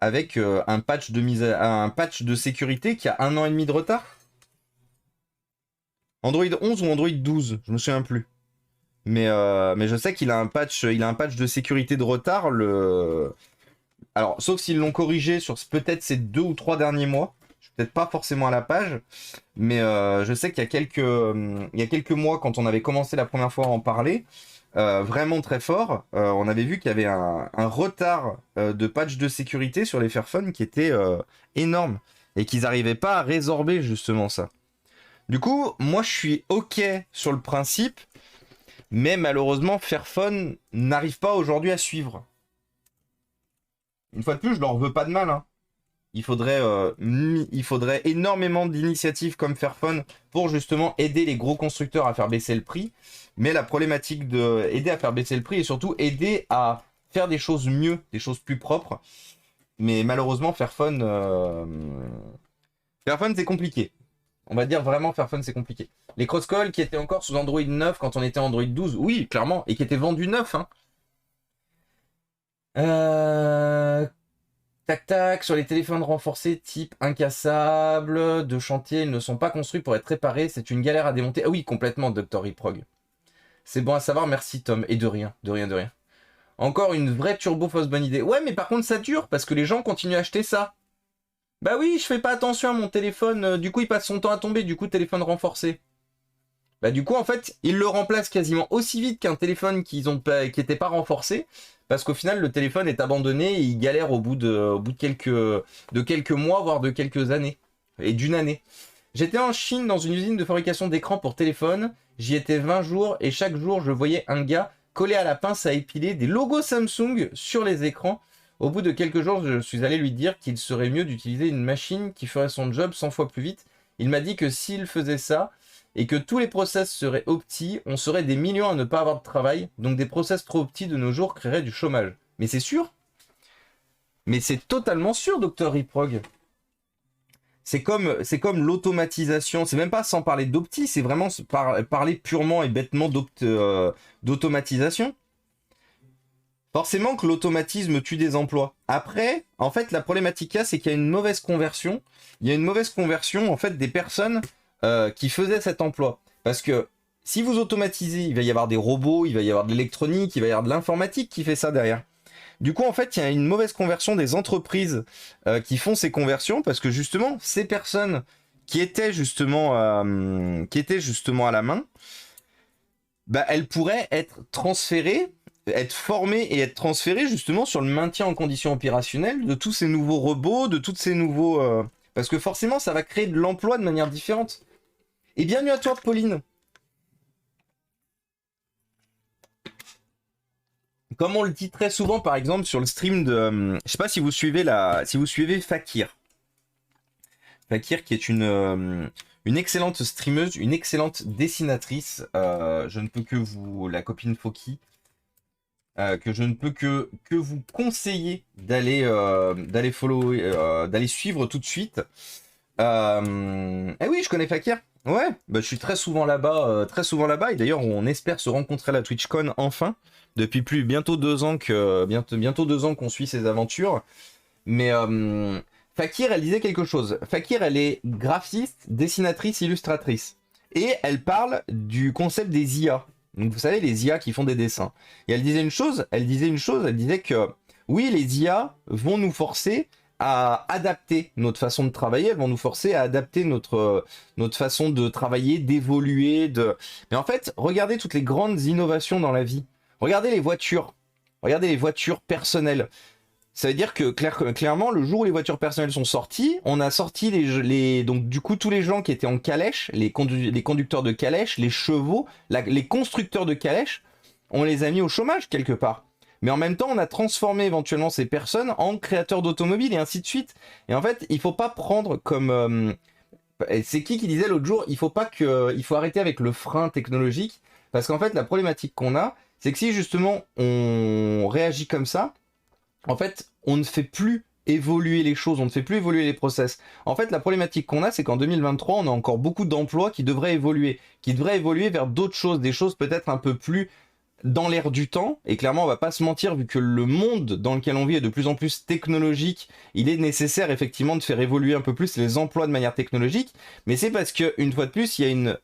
avec un patch de sécurité qui a 1 an et demi de retard. Android 11 ou Android 12, je me souviens plus. Mais je sais qu'il a un patch, il a un patch de sécurité de retard. Alors, sauf s'ils l'ont corrigé sur peut-être ces 2 ou 3 derniers mois. Je suis peut-être pas forcément à la page, mais je sais qu'il y a quelques mois, quand on avait commencé la première fois à en parler, vraiment très fort, on avait vu qu'il y avait un retard de patch de sécurité sur les Fairphone qui était énorme et qu'ils n'arrivaient pas à résorber justement ça. Du coup, moi je suis ok sur le principe, mais malheureusement Fairphone n'arrive pas aujourd'hui à suivre. Une fois de plus, je leur veux pas de mal, hein. Il faudrait énormément d'initiatives comme Fairphone pour justement aider les gros constructeurs à faire baisser le prix. Mais la problématique de aider à faire baisser le prix et surtout aider à faire des choses mieux, des choses plus propres. Mais malheureusement, Fairphone c'est compliqué. On va dire vraiment Fairphone c'est compliqué. Les cross-call qui étaient encore sous Android 9 quand on était Android 12, oui, clairement, et qui étaient vendus neufs, hein. Tac tac, sur les téléphones renforcés type incassable de chantier, ils ne sont pas construits pour être réparés, c'est une galère à démonter. Ah oui, complètement, Dr. Reprog. C'est bon à savoir, merci Tom. Et de rien, de rien, de rien. Encore une vraie turbo fausse bonne idée. Ouais, mais par contre ça dure, parce que les gens continuent à acheter ça. Bah oui, je fais pas attention à mon téléphone, du coup il passe son temps à tomber, du coup téléphone renforcé. Bah du coup en fait, ils le remplacent quasiment aussi vite qu'un téléphone qui était pas renforcé. Parce qu'au final, le téléphone est abandonné et il galère au bout de quelques mois, voire de quelques années. Et d'une année. J'étais en Chine dans une usine de fabrication d'écrans pour téléphone. J'y étais 20 jours et chaque jour, je voyais un gars collé à la pince à épiler des logos Samsung sur les écrans. Au bout de quelques jours, je suis allé lui dire qu'il serait mieux d'utiliser une machine qui ferait son job 100 fois plus vite. Il m'a dit que s'il faisait ça, et que tous les process seraient optis, on serait des millions à ne pas avoir de travail, donc des process trop optis de nos jours créeraient du chômage. Mais c'est sûr. Mais c'est totalement sûr, Dr. Reprog. C'est comme l'automatisation, c'est même pas sans parler d'opti, c'est vraiment parler purement et bêtement d'automatisation. Forcément que l'automatisme tue des emplois. Après, en fait, la problématique c'est qu'il y a une mauvaise conversion. Il y a une mauvaise conversion, en fait, des personnes qui faisaient cet emploi. Parce que si vous automatisez, il va y avoir des robots, il va y avoir de l'électronique, il va y avoir de l'informatique qui fait ça derrière. Du coup, en fait, il y a une mauvaise conversion des entreprises qui font ces conversions parce que justement, ces personnes qui étaient justement à la main, bah, elles pourraient être transférées, être formées et être transférées justement sur le maintien en condition opérationnelle de tous ces nouveaux robots, de tous ces nouveaux... Parce que forcément, ça va créer de l'emploi de manière différente. Et bienvenue à toi, Pauline. Comme on le dit très souvent, par exemple, sur le stream de... je sais pas si vous suivez Fakir. Fakir qui est une excellente streameuse, une excellente dessinatrice. Je ne peux que vous... La copine Foki. Que je ne peux que vous conseiller d'aller follow, d'aller suivre tout de suite. Eh oui, je connais Fakir. Ouais, bah, je suis très souvent là-bas, et d'ailleurs on espère se rencontrer à la TwitchCon enfin. Depuis bientôt 2 ans qu'on suit ses aventures. Mais Fakir, elle disait quelque chose. Fakir, elle est graphiste, dessinatrice, illustratrice. Et elle parle du concept des IA. Donc vous savez, les IA qui font des dessins. Et elle disait que oui, les IA vont nous forcer à adapter notre façon de travailler, elles vont nous forcer à adapter notre façon de travailler, d'évoluer. Mais en fait, regardez toutes les grandes innovations dans la vie. Regardez les voitures personnelles. Ça veut dire que clairement, le jour où les voitures personnelles sont sorties, on a sorti donc du coup tous les gens qui étaient en calèche, les conducteurs de calèche, les chevaux, les constructeurs de calèche, on les a mis au chômage quelque part. Mais en même temps, on a transformé éventuellement ces personnes en créateurs d'automobiles et ainsi de suite. Et en fait, il faut pas prendre comme... c'est qui disait l'autre jour, il faut arrêter avec le frein technologique, parce qu'en fait, la problématique qu'on a, c'est que si justement on réagit comme ça, en fait, on ne fait plus évoluer les choses, on ne fait plus évoluer les process. En fait, la problématique qu'on a, c'est qu'en 2023, on a encore beaucoup d'emplois qui devraient évoluer vers d'autres choses, des choses peut-être un peu plus dans l'air du temps, et clairement on va pas se mentir, vu que le monde dans lequel on vit est de plus en plus technologique, il est nécessaire effectivement de faire évoluer un peu plus les emplois de manière technologique, mais c'est parce que, une fois de plus, il y a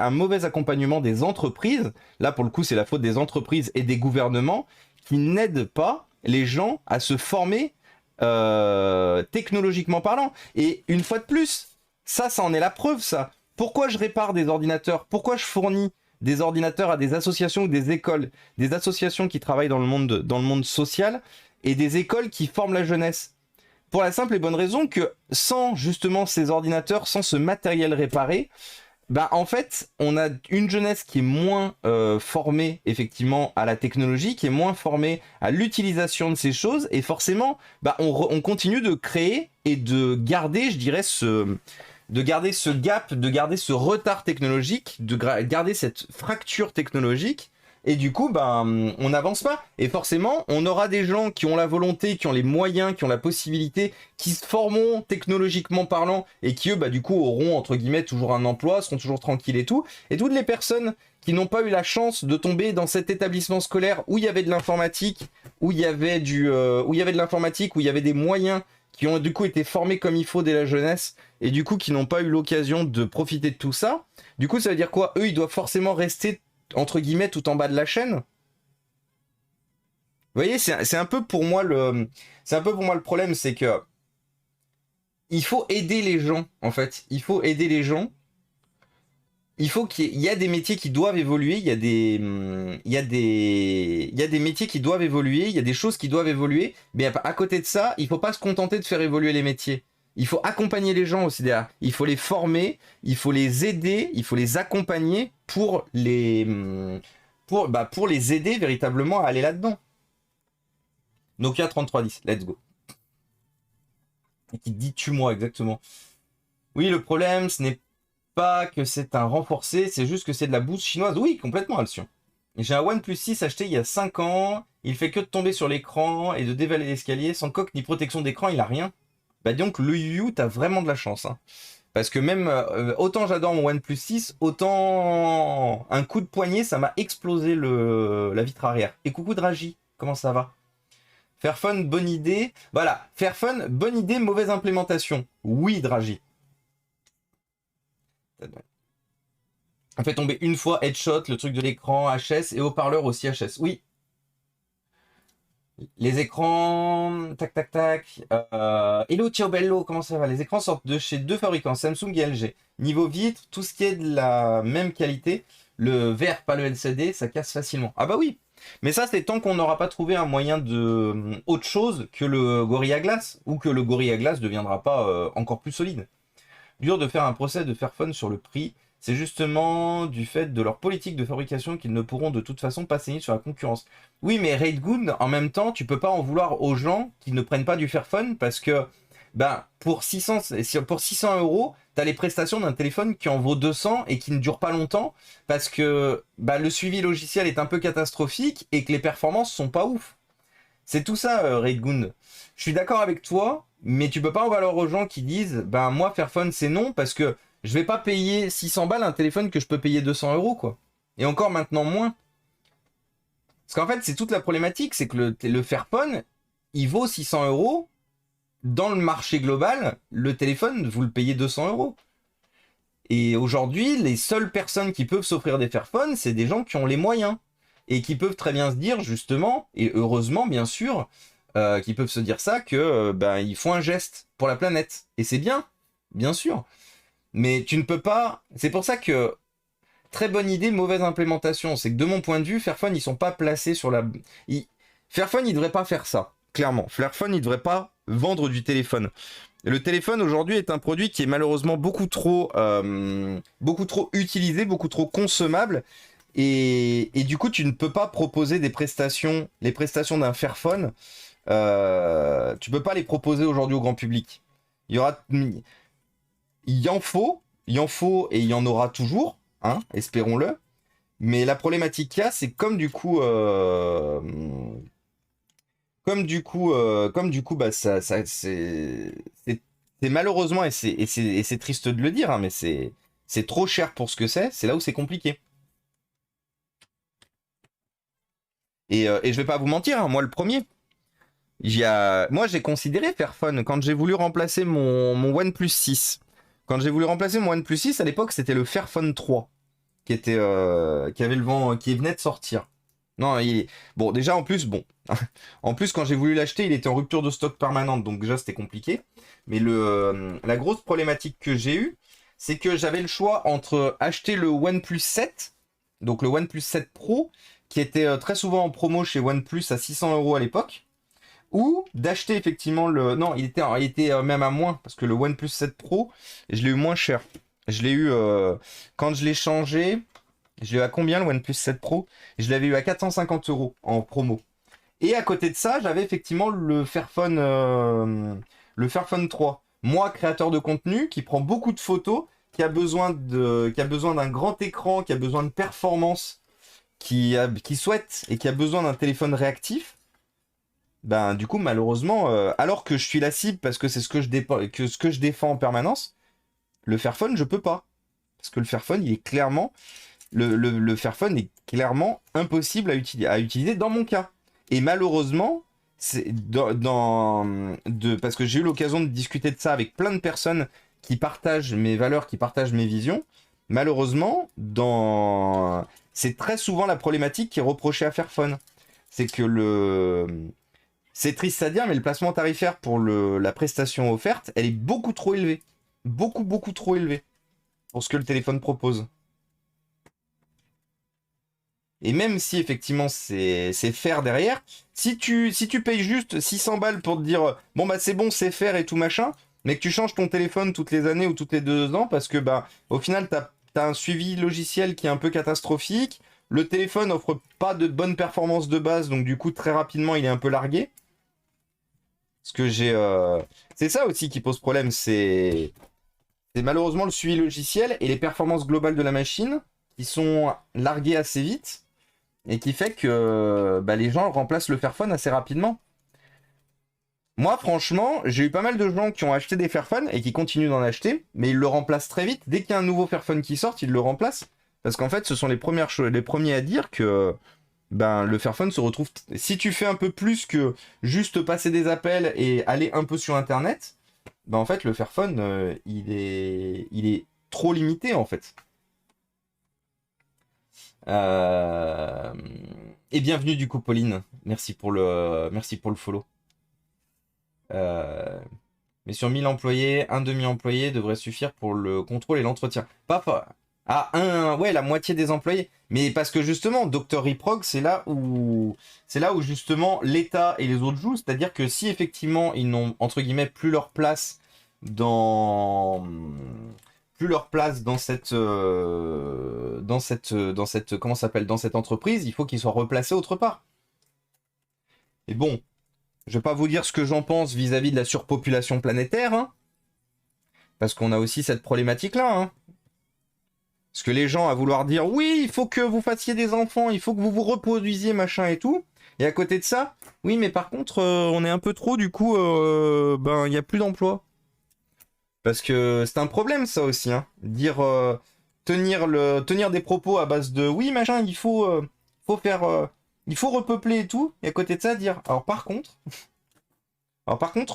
un mauvais accompagnement des entreprises, là pour le coup c'est la faute des entreprises et des gouvernements, qui n'aident pas les gens à se former technologiquement parlant. Et une fois de plus, ça en est la preuve, ça. Pourquoi je répare des ordinateurs? Pourquoi je fournis des ordinateurs à des associations ou des écoles, des associations qui travaillent dans le monde social et des écoles qui forment la jeunesse? Pour la simple et bonne raison que sans justement ces ordinateurs, sans ce matériel réparé, bah en fait, on a une jeunesse qui est moins formée effectivement à la technologie, qui est moins formée à l'utilisation de ces choses, et forcément, bah on continue de créer et de garder, je dirais, de garder ce gap, de garder ce retard technologique, de garder cette fracture technologique, et du coup, ben, on n'avance pas. Et forcément, on aura des gens qui ont la volonté, qui ont les moyens, qui ont la possibilité, qui se formeront technologiquement parlant, et qui, eux, bah, du coup, auront, entre guillemets, toujours un emploi, seront toujours tranquilles et tout. Et toutes les personnes qui n'ont pas eu la chance de tomber dans cet établissement scolaire où il y avait de l'informatique, où il y avait de l'informatique, où il y avait des moyens, qui ont du coup été formés comme il faut dès la jeunesse, et du coup qui n'ont pas eu l'occasion de profiter de tout ça, du coup ça veut dire quoi? Eux ils doivent forcément rester entre guillemets tout en bas de la chaîne. Vous voyez, c'est un peu pour moi le problème, c'est que il faut aider les gens en fait. Il faut aider les gens. Il faut qu'il y a des métiers qui doivent évoluer, il y a des métiers qui doivent évoluer, il y a des choses qui doivent évoluer, mais à côté de ça, il faut pas se contenter de faire évoluer les métiers. Il faut accompagner les gens aussi derrière. Il faut les former, il faut les aider, il faut les accompagner pour pour les aider véritablement à aller là-dedans. Nokia 3310, let's go. Et qui dit tue-moi exactement. Oui, le problème, ce n'est pas que c'est un renforcé, c'est juste que c'est de la bouse chinoise. Oui, complètement, Alcyon. J'ai un OnePlus 6 acheté il y a 5 ans. Il fait que de tomber sur l'écran et de dévaler l'escalier. Sans coque ni protection d'écran, il a rien. Bah donc le Yu, t'as vraiment de la chance. Hein. Parce que même, autant j'adore mon OnePlus 6, autant un coup de poignet, ça m'a explosé la vitre arrière. Et coucou Dragi, comment ça va? Fairphone, bonne idée. Voilà, Fairphone, bonne idée, mauvaise implémentation. Oui, Dragi. On fait tomber une fois headshot, le truc de l'écran HS et haut-parleur aussi HS. Oui. Les écrans, tac tac tac. Hello ciao bello, comment ça va? Les écrans sortent de chez deux fabricants, Samsung et LG. Niveau vitre, tout ce qui est de la même qualité, le verre, pas le LCD, ça casse facilement. Ah bah oui. Mais ça, c'est tant qu'on n'aura pas trouvé un moyen de autre chose que le Gorilla Glass, ou que le Gorilla Glass ne deviendra pas encore plus solide. Dur de faire un procès de Fairphone sur le prix. C'est justement du fait de leur politique de fabrication qu'ils ne pourront de toute façon pas saigner sur la concurrence. Oui, mais Raidgoon, en même temps, tu peux pas en vouloir aux gens qui ne prennent pas du Fairphone parce que ben, pour 600 €, t'as les prestations d'un téléphone qui en vaut 200 et qui ne dure pas longtemps parce que ben, le suivi logiciel est un peu catastrophique et que les performances sont pas ouf. C'est tout ça, Raidgoon. Je suis d'accord avec toi, mais tu peux pas en valoir aux gens qui disent ben moi Fairphone c'est non parce que je vais pas payer 600 balles un téléphone que je peux payer 200 € quoi. Et encore maintenant moins. Parce qu'en fait c'est toute la problématique, c'est que le Fairphone il vaut 600 €. Dans le marché global, le téléphone vous le payez 200 €. Et aujourd'hui les seules personnes qui peuvent s'offrir des Fairphones c'est des gens qui ont les moyens. Et qui peuvent très bien se dire justement, et heureusement bien sûr, qui peuvent se dire ça, que ben, ils font un geste pour la planète. Et c'est bien sûr. Mais tu ne peux pas... C'est pour ça que, très bonne idée, mauvaise implémentation. C'est que de mon point de vue, Fairphone, ils sont pas placés sur la... Fairphone, il devrait pas faire ça, clairement. Fairphone, il devrait pas vendre du téléphone. Le téléphone, aujourd'hui, est un produit qui est malheureusement beaucoup trop utilisé, beaucoup trop consommable. Et du coup, tu ne peux pas proposer les prestations d'un Fairphone. Tu peux pas les proposer aujourd'hui au grand public. Il y en faut et il y en aura toujours, hein, espérons-le. Mais la problématique qu'il y a, c'est bah c'est malheureusement et c'est triste de le dire, hein, mais c'est trop cher pour ce que c'est. C'est là où c'est compliqué. Et je vais pas vous mentir, hein, moi le premier. Moi j'ai considéré Fairphone quand j'ai voulu remplacer mon OnePlus 6. Quand j'ai voulu remplacer mon OnePlus 6, à l'époque c'était le Fairphone 3 qui avait le vent, qui venait de sortir. Non, bon, déjà en plus, bon. En plus, quand j'ai voulu l'acheter, il était en rupture de stock permanente, donc déjà c'était compliqué. Mais la grosse problématique que j'ai eue, c'est que j'avais le choix entre acheter le OnePlus 7, donc le OnePlus 7 Pro, qui était très souvent en promo chez OnePlus à 600 € à l'époque, ou d'acheter effectivement le. Non, il était même à moins, parce que le OnePlus 7 Pro, je l'ai eu moins cher. Je l'ai eu quand je l'ai changé. Je l'ai eu à combien le OnePlus 7 Pro? Je l'avais eu à 450 € en promo. Et à côté de ça, j'avais effectivement le Fairphone 3. Moi, créateur de contenu, qui prend beaucoup de photos, qui a besoin d'un grand écran, qui a besoin de performance, qui souhaite et qui a besoin d'un téléphone réactif. Ben, du coup, malheureusement, alors que je suis la cible parce que c'est ce que je défends en permanence, le Fairphone, je peux pas. Parce que le Fairphone, il est clairement le Fairphone est clairement impossible à utiliser dans mon cas. Et malheureusement, c'est parce que j'ai eu l'occasion de discuter de ça avec plein de personnes qui partagent mes valeurs, qui partagent mes visions. Malheureusement, c'est très souvent la problématique qui est reprochée à Fairphone. C'est que c'est triste à dire, mais le placement tarifaire pour la prestation offerte, elle est beaucoup trop élevée. Beaucoup, beaucoup trop élevée pour ce que le téléphone propose. Et même si effectivement c'est faire derrière, si tu payes juste 600 balles pour te dire bon bah c'est bon, c'est faire et tout machin, mais que tu changes ton téléphone toutes les années ou toutes les 2 ans parce que bah au final t'as un suivi logiciel qui est un peu catastrophique, le téléphone offre pas de bonne performance de base, donc du coup très rapidement il est un peu largué. Ce que c'est ça aussi qui pose problème, c'est malheureusement le suivi logiciel et les performances globales de la machine qui sont larguées assez vite. Et qui fait que bah, les gens remplacent le Fairphone assez rapidement. Moi, franchement, j'ai eu pas mal de gens qui ont acheté des Fairphones et qui continuent d'en acheter, mais ils le remplacent très vite. Dès qu'il y a un nouveau Fairphone qui sort, ils le remplacent. Parce qu'en fait, ce sont les premiers à dire que ben, le Fairphone se retrouve. Si tu fais un peu plus que juste passer des appels et aller un peu sur Internet, ben, en fait, le Fairphone, il est trop limité, en fait. Euh, Et bienvenue du coup Pauline. Merci pour le follow. Euh, Mais sur 1000 employés, un demi-employé devrait suffire pour le contrôle et l'entretien. Pas. Ah, ouais, la moitié des employés. Mais parce que justement, Dr. Reprog, c'est là où justement l'État et les autres jouent. C'est-à-dire que si effectivement ils n'ont entre guillemets dans plus leur place dans cette comment ça s'appelle, dans cette entreprise, il faut qu'ils soient replacés autre part. Et bon, je vais pas vous dire ce que j'en pense vis-à-vis de la surpopulation planétaire, hein, parce qu'on a aussi cette problématique-là. Hein. Parce que les gens à vouloir dire oui, il faut que vous fassiez des enfants, il faut que vous vous reproduisiez, machin et tout. Et à côté de ça, oui, mais par contre, on est un peu trop, du coup, ben, il n'y a plus d'emploi. Parce que c'est un problème, ça aussi, hein. Dire, tenir des propos à base de oui, machin, faut faire, il faut repeupler et tout. Et à côté de ça, dire, alors par contre,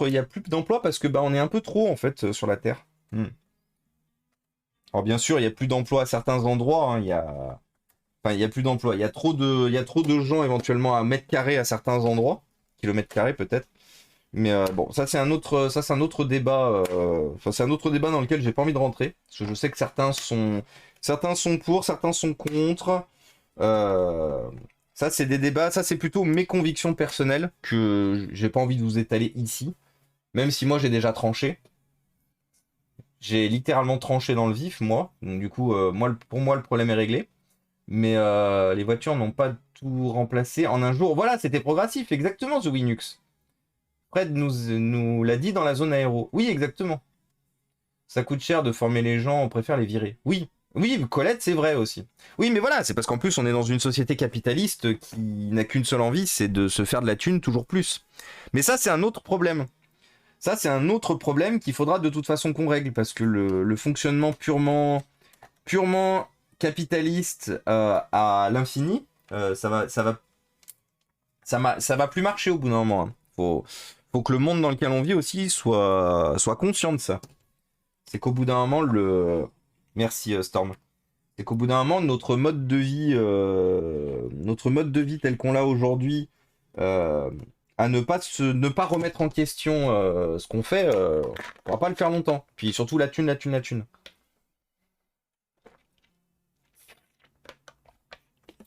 il n'y a plus d'emploi parce que bah, on est un peu trop en fait sur la Terre. Hmm. Alors bien sûr, il n'y a plus d'emploi à certains endroits. Hein, enfin, il y a plus d'emploi. Il y a trop de gens éventuellement à mètre carré à certains endroits, kilomètres carrés peut-être. Mais bon, ça c'est un autre débat. Enfin, c'est un autre débat dans lequel j'ai pas envie de rentrer parce que je sais que certains sont pour, certains sont contre. Euh, Ça c'est des débats. Ça c'est plutôt mes convictions personnelles que j'ai pas envie de vous étaler ici. Même si moi j'ai déjà tranché. J'ai littéralement tranché dans le vif, moi. Donc du coup, pour moi, le problème est réglé. Mais les voitures n'ont pas tout remplacé en un jour. Voilà, c'était progressif, exactement, The Winux. Fred nous l'a dit dans la zone aéro. Oui, exactement. Ça coûte cher de former les gens, on préfère les virer. Oui, oui, Colette, c'est vrai aussi. Oui, mais voilà, c'est parce qu'en plus, on est dans une société capitaliste qui n'a qu'une seule envie, c'est de se faire de la thune toujours plus. Mais ça, c'est un autre problème. Ça, c'est un autre problème qu'il faudra de toute façon qu'on règle, parce que le fonctionnement purement capitaliste à l'infini, ça va ça va plus marcher au bout d'un moment. Hein. Faut que le monde dans lequel on vit aussi soit conscient de ça. C'est qu'au bout d'un moment, Merci Storm. C'est qu'au bout d'un moment, notre mode de vie tel qu'on l'a aujourd'hui, à ne pas remettre en question ce qu'on fait, on pourra pas le faire longtemps. Puis surtout la thune.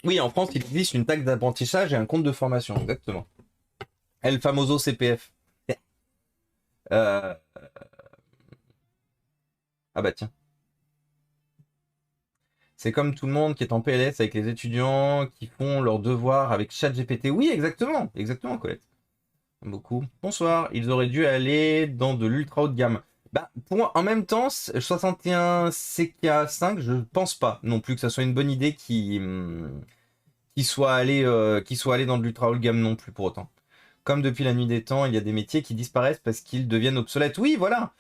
Oui, en France, il existe une taxe d'apprentissage et un compte de formation, exactement. El famoso CPF. Euh, Ah bah tiens. C'est comme tout le monde qui est en PLS avec les étudiants qui font leurs devoirs avec ChatGPT. Oui, exactement. Exactement, Colette. Beaucoup. Bonsoir. Ils auraient dû aller dans de l'ultra haut de gamme. Bah, en même temps, 61 CK5, je pense pas non plus que ça soit une bonne idée qui soit allé dans de l'ultra haut de gamme non plus pour autant. Comme depuis la nuit des temps, il y a des métiers qui disparaissent parce qu'ils deviennent obsolètes. Oui, voilà.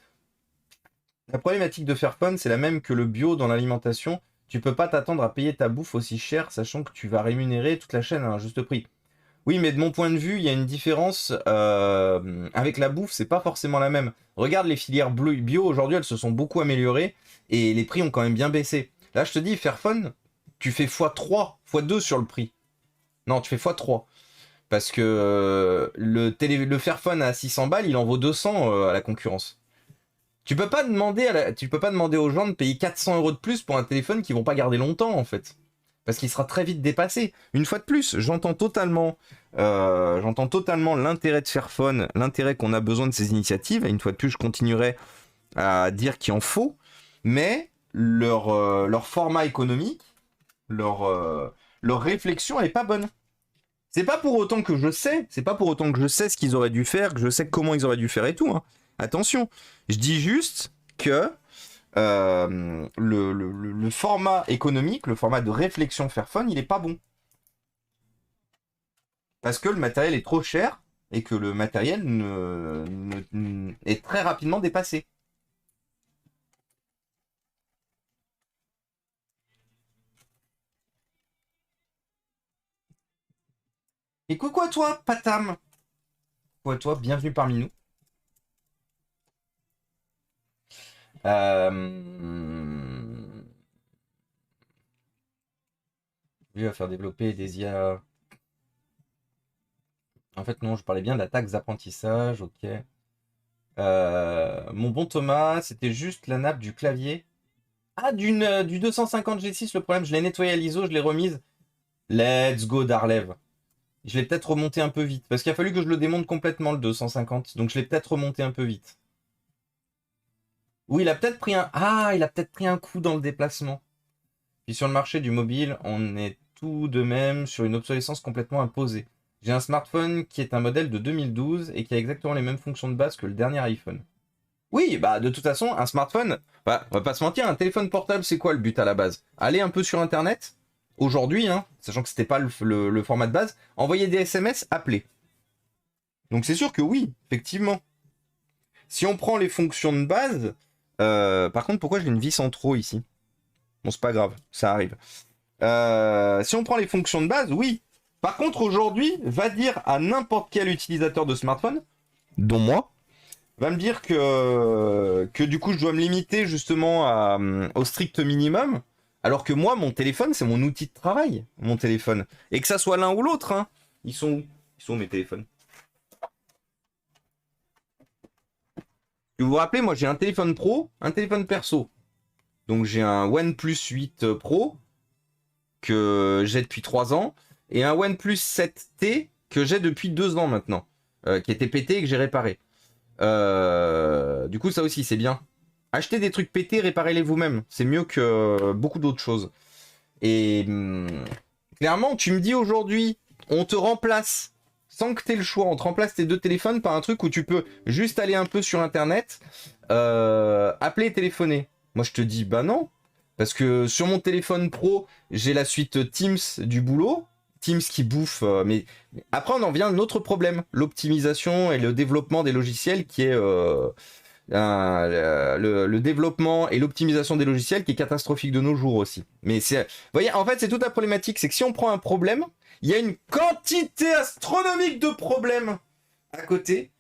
La problématique de Fairphone, c'est la même que le bio dans l'alimentation. Tu peux pas t'attendre à payer ta bouffe aussi cher, sachant que tu vas rémunérer toute la chaîne à un juste prix. Oui, mais de mon point de vue, il y a une différence avec la bouffe, c'est pas forcément la même. Regarde les filières bio, aujourd'hui, elles se sont beaucoup améliorées et les prix ont quand même bien baissé. Là, je te dis, Fairphone, tu fais x3, x2 sur le prix. Non, tu fais x3. Parce que le Fairphone à 600 balles, il en vaut 200 à la concurrence. Tu peux pas demander aux gens de payer 400 € de plus pour un téléphone qu'ils vont pas garder longtemps, en fait. Parce qu'il sera très vite dépassé. Une fois de plus, j'entends totalement l'intérêt de Fairphone, l'intérêt qu'on a besoin de ces initiatives. Et une fois de plus, je continuerai à dire qu'il en faut. Mais leur format économique, leur réflexion, elle est pas bonne. C'est pas pour autant que je sais ce qu'ils auraient dû faire, que je sais comment ils auraient dû faire et tout. Hein. Attention, je dis juste que le format économique, le format de réflexion Fairphone, il est pas bon. Parce que le matériel est trop cher et que le matériel est très rapidement dépassé. Et coucou à toi, Patam. Coucou à toi, bienvenue parmi nous. Lui va faire développer des IA. En fait, non, je parlais bien de la taxe d'apprentissage, ok. Mon bon Thomas, c'était juste la nappe du clavier. Ah, du 250 G6, le problème, je l'ai nettoyé à l'ISO, je l'ai remise. Let's go, Darlev. Je l'ai peut-être remonté un peu vite, parce qu'il a fallu que je le démonte complètement, le 250, donc je l'ai peut-être remonté un peu vite. Oui, il a peut-être pris un coup dans le déplacement. Puis sur le marché du mobile, on est tout de même sur une obsolescence complètement imposée. J'ai un smartphone qui est un modèle de 2012 et qui a exactement les mêmes fonctions de base que le dernier iPhone. Oui, bah de toute façon, un smartphone, bah, on va pas se mentir, un téléphone portable, c'est quoi le but à la base? Aller un peu sur Internet, aujourd'hui, hein, sachant que c'était pas le format de base, envoyer des SMS, appeler. Donc c'est sûr que oui, effectivement. Si on prend les fonctions de base, par contre, pourquoi j'ai une vis en trop ici? Bon, c'est pas grave, ça arrive. Si on prend les fonctions de base, oui. Par contre, aujourd'hui, va dire à n'importe quel utilisateur de smartphone, dont moi, va me dire que du coup, je dois me limiter justement au strict minimum, alors que moi, mon téléphone, c'est mon outil de travail, mon téléphone. Et que ça soit l'un ou l'autre, hein. Ils sont où? Ils sont où mes téléphones? Vous vous rappelez, moi, j'ai un téléphone pro, un téléphone perso. Donc, j'ai un OnePlus 8 Pro que j'ai depuis 3 ans et un OnePlus 7T que j'ai depuis 2 ans maintenant, qui était pété et que j'ai réparé. Du coup, ça aussi, c'est bien. Achetez des trucs pétés, réparez-les vous-même. C'est mieux que beaucoup d'autres choses. Et clairement, tu me dis aujourd'hui, on te remplace, sans que tu aies le choix, on te remplace tes deux téléphones par un truc où tu peux juste aller un peu sur Internet, appeler et téléphoner. Moi, je te dis, bah non. Parce que sur mon téléphone pro, j'ai la suite Teams du boulot. Teams qui bouffe. Mais après, on en vient à un autre problème. L'optimisation et le développement des logiciels qui est le développement et l'optimisation des logiciels qui est catastrophique de nos jours aussi. Mais c'est, vous voyez, en fait, c'est toute la problématique, c'est que si on prend un problème, il y a une quantité astronomique de problèmes à côté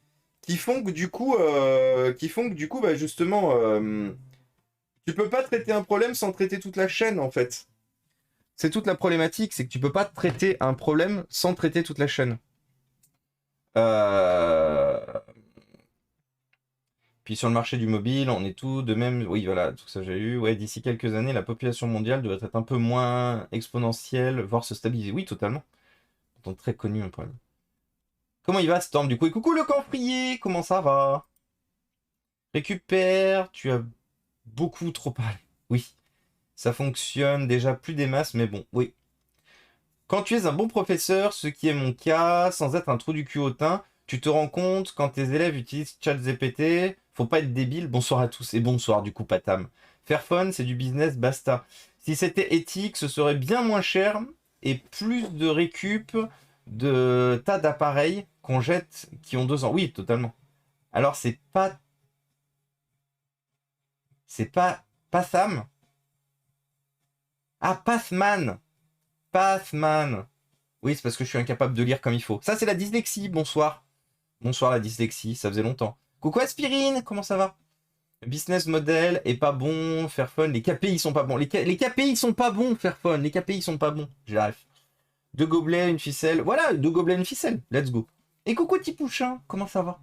qui font que du coup, bah, justement, tu peux pas traiter un problème sans traiter toute la chaîne, en fait. C'est toute la problématique, c'est que tu peux pas traiter un problème sans traiter toute la chaîne. Puis sur le marché du mobile, on est tout de même. Oui, voilà, tout ça j'ai eu. Ouais, d'ici quelques années, la population mondiale devrait être un peu moins exponentielle, voire se stabiliser. Oui, totalement. Pourtant très connu un problème. Comment il va, Storm, du coup? Et coucou le camphrier, comment ça va? Récupère, tu as beaucoup trop parlé. Oui, ça fonctionne déjà plus des masses, mais bon, oui. Quand tu es un bon professeur, ce qui est mon cas, sans être un trou du cul hautain, tu te rends compte quand tes élèves utilisent ChatGPT, faut pas être débile. Bonsoir à tous et bonsoir du coup Patam. Fairphone, c'est du business, basta. Si c'était éthique, ce serait bien moins cher et plus de récup de tas d'appareils qu'on jette qui ont 2 ans. Oui, totalement. Alors c'est pas Patham. Ah, Pathman. Pathman. Oui, c'est parce que je suis incapable de lire comme il faut. Ça, c'est la dyslexie. Bonsoir. Bonsoir la dyslexie, ça faisait longtemps. Coucou Aspirine, comment ça va? Le business model est pas bon, Fairphone, les KPI sont pas bons. Les KPI sont pas bons, Fairphone, les KPI sont pas bons. J'arrive. 2 gobelets, une ficelle. Voilà, 2 gobelets, une ficelle. Let's go. Et coucou Tipouchin, comment ça va?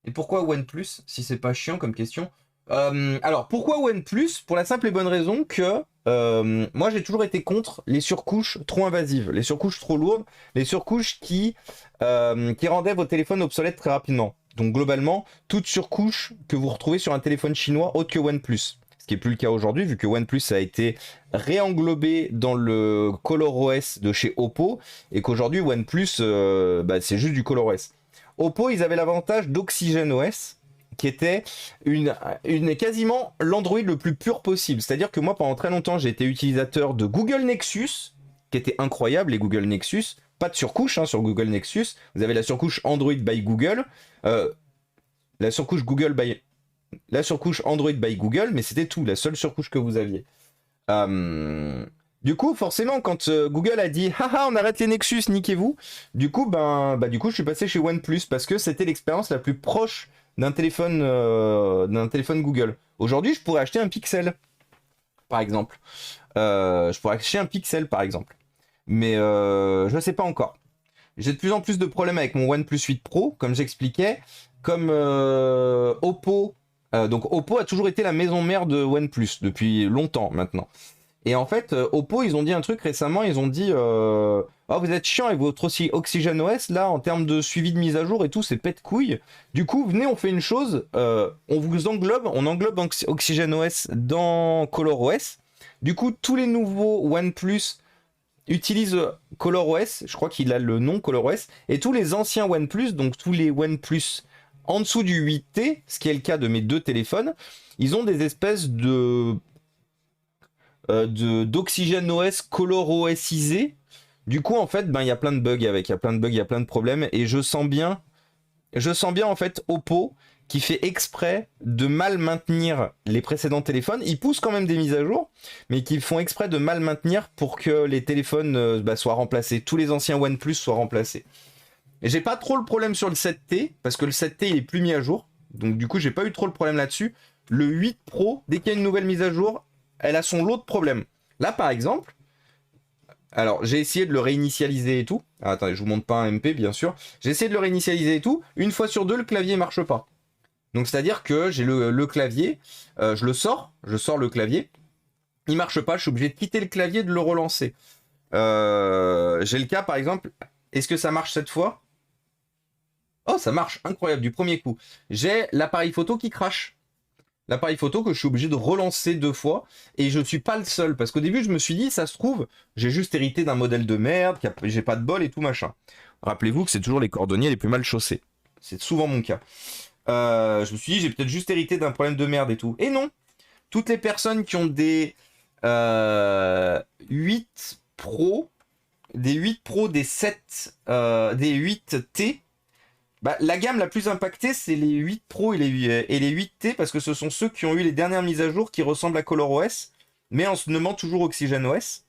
Et pourquoi OnePlus, si c'est pas chiant comme question? Alors, pourquoi OnePlus? Pour la simple et bonne raison que moi j'ai toujours été contre les surcouches trop invasives, les surcouches trop lourdes, les surcouches qui rendaient vos téléphones obsolètes très rapidement. Donc globalement, toute surcouche que vous retrouvez sur un téléphone chinois autre que OnePlus. Ce qui n'est plus le cas aujourd'hui, vu que OnePlus a été réenglobé dans le ColorOS de chez Oppo, et qu'aujourd'hui OnePlus, c'est juste du ColorOS. Oppo, ils avaient l'avantage d'OxygenOS, qui était une quasiment l'Android le plus pur possible. C'est-à-dire que moi, pendant très longtemps, j'ai été utilisateur de Google Nexus, qui était incroyable, les Google Nexus. Pas de surcouche sur Google Nexus. Vous avez la surcouche Android by Google, la surcouche Android by Google, mais c'était tout, la seule surcouche que vous aviez. Du coup, forcément, quand Google a dit haha, on arrête les Nexus, niquez-vous, du coup, je suis passé chez OnePlus parce que c'était l'expérience la plus proche d'un téléphone Google. Aujourd'hui, je pourrais acheter un Pixel, par exemple. Mais je ne sais pas encore. J'ai de plus en plus de problèmes avec mon OnePlus 8 Pro, comme j'expliquais, comme Oppo. Donc Oppo a toujours été la maison mère de OnePlus depuis longtemps maintenant. Et en fait, Oppo, ils ont dit un truc récemment, ils ont dit oh, vous êtes chiant avec votre OxygenOS, là, en termes de suivi de mise à jour et tout, c'est pète couille. Du coup, venez, on fait une chose, on englobe OxygenOS dans ColorOS. Du coup, tous les nouveaux OnePlus utilisent ColorOS, je crois qu'il a le nom ColorOS, et tous les anciens OnePlus, donc tous les OnePlus en dessous du 8T, ce qui est le cas de mes 2 téléphones, ils ont des espèces d'OxygenOS ColorOSisé. Du coup, en fait, il y a plein de bugs avec, il y a plein de problèmes, et je sens bien en fait Oppo qui fait exprès de mal maintenir les précédents téléphones. Ils poussent quand même des mises à jour, mais qu'ils font exprès de mal maintenir pour que les téléphones soient remplacés, tous les anciens OnePlus soient remplacés. Et j'ai pas trop le problème sur le 7T, parce que le 7T il est plus mis à jour, donc du coup j'ai pas eu trop le problème là-dessus. Le 8 Pro, dès qu'il y a une nouvelle mise à jour, elle a son lot de problèmes. Là, par exemple, alors j'ai essayé de le réinitialiser et tout. Ah, attendez, je vous montre pas un MP, bien sûr. J'ai essayé de le réinitialiser et tout. Une fois sur 2, le clavier marche pas. Donc c'est-à-dire que j'ai le clavier, je sors le clavier, il marche pas, je suis obligé de quitter le clavier et de le relancer. J'ai le cas, par exemple, est-ce que ça marche cette fois? Oh, ça marche, incroyable, du premier coup. J'ai l'appareil photo qui crache. L'appareil photo que je suis obligé de relancer 2 fois, et je ne suis pas le seul, parce qu'au début je me suis dit, ça se trouve, j'ai juste hérité d'un modèle de merde, j'ai pas de bol et tout machin. Rappelez-vous que c'est toujours les cordonniers les plus mal chaussés. C'est souvent mon cas. Je me suis dit, j'ai peut-être juste hérité d'un problème de merde et tout. Et non, toutes les personnes qui ont des 8 Pro, des 8 Pro, des 7, des 8T, Bah, la gamme la plus impactée, c'est les 8 Pro et les 8T, parce que ce sont ceux qui ont eu les dernières mises à jour qui ressemblent à ColorOS, mais en se nommant toujours OxygenOS.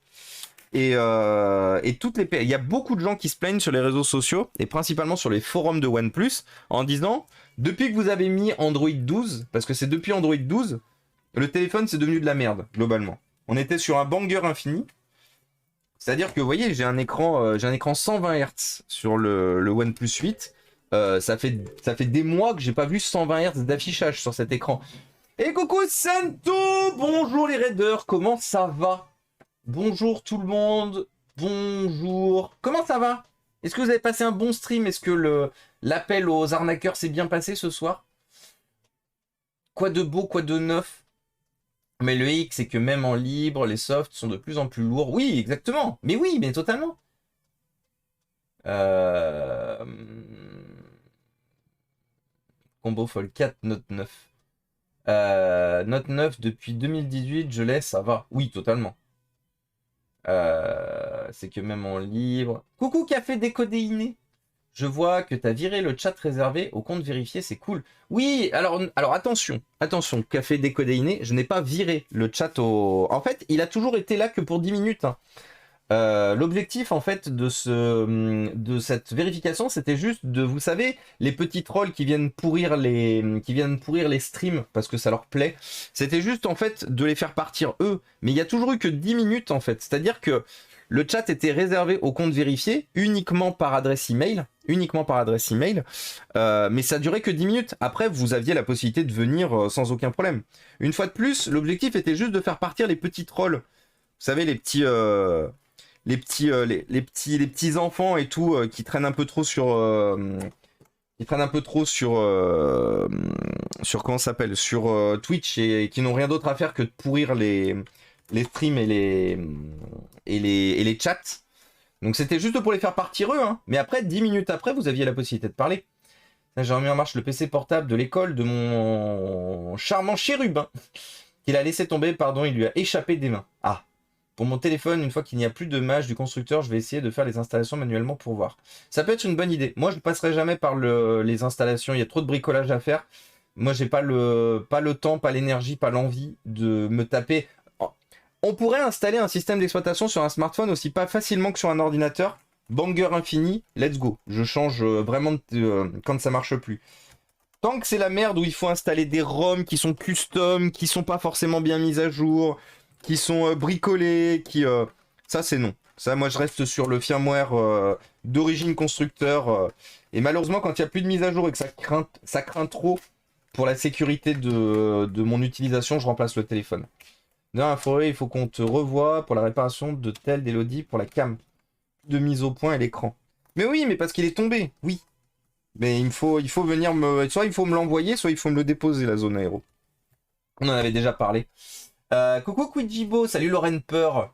Et il y a beaucoup de gens qui se plaignent sur les réseaux sociaux, et principalement sur les forums de OnePlus, en disant, depuis que vous avez mis Android 12, parce que c'est depuis Android 12, le téléphone c'est devenu de la merde, globalement. On était sur un banger infini. C'est-à-dire que, vous voyez, j'ai un écran 120 Hz sur le OnePlus 8. Ça fait des mois que j'ai pas vu 120 Hz d'affichage sur cet écran. Et coucou Santo! Bonjour les raiders, comment ça va? Bonjour tout le monde, bonjour. Comment ça va? Est-ce que vous avez passé un bon stream? Est-ce que l'appel aux arnaqueurs s'est bien passé ce soir? Quoi de beau, quoi de neuf? Mais le hic, c'est que même en libre, les softs sont de plus en plus lourds. Oui, exactement. Mais oui, mais totalement. Combo Fold 4, Note 9. Note 9 depuis 2018, je laisse, ça va. Oui, totalement. C'est que même en libre. Coucou Café Décodéiné. Je vois que tu as viré le chat réservé au compte vérifié, c'est cool. Oui, alors attention, Café Décodéiné, je n'ai pas viré le chat au... En fait, il a toujours été là que pour 10 minutes. Hein. L'objectif, en fait, de cette vérification, c'était juste de, vous savez, les petits trolls qui viennent pourrir les streams parce que ça leur plaît. C'était juste, en fait, de les faire partir eux. Mais il y a toujours eu que 10 minutes, en fait. C'est-à-dire que le chat était réservé au compte vérifié uniquement par adresse email. Mais ça durait que 10 minutes. Après, vous aviez la possibilité de venir sans aucun problème. Une fois de plus, l'objectif était juste de faire partir les petits trolls. Vous savez, les petits les petits enfants et tout qui traînent un peu trop sur sur comment ça s'appelle, sur Twitch, et qui n'ont rien d'autre à faire que de pourrir les streams et les chats. Donc c'était juste pour les faire partir eux, hein. Mais après, 10 minutes après, vous aviez la possibilité de parler. J'ai remis en marche le PC portable de l'école de mon charmant chérubin qu'il a laissé tomber, pardon, il lui a échappé des mains. Ah. Pour mon téléphone, une fois qu'il n'y a plus de mage du constructeur, je vais essayer de faire les installations manuellement pour voir. Ça peut être une bonne idée. Moi, je ne passerai jamais par les installations. Il y a trop de bricolage à faire. Moi, j'ai pas le temps, pas l'énergie, pas l'envie de me taper. On pourrait installer un système d'exploitation sur un smartphone aussi pas facilement que sur un ordinateur. Banger infini, let's go. Je change vraiment quand ça marche plus. Tant que c'est la merde où il faut installer des ROM qui sont custom, qui sont pas forcément bien mises à jour, qui sont bricolés, ça c'est non. Ça, moi je reste sur le firmware d'origine constructeur. Et malheureusement, quand il n'y a plus de mise à jour et que ça craint trop pour la sécurité de mon utilisation, je remplace le téléphone. Dans la forêt, il faut qu'on te revoie pour la réparation de tel d'Elodie pour la cam de mise au point et l'écran. Mais oui, mais parce qu'il est tombé, oui. Mais il faut venir soit il faut me l'envoyer, soit il faut me le déposer, la zone aéro. On en avait déjà parlé. Coucou Quidjibo, salut Lorraine Peur.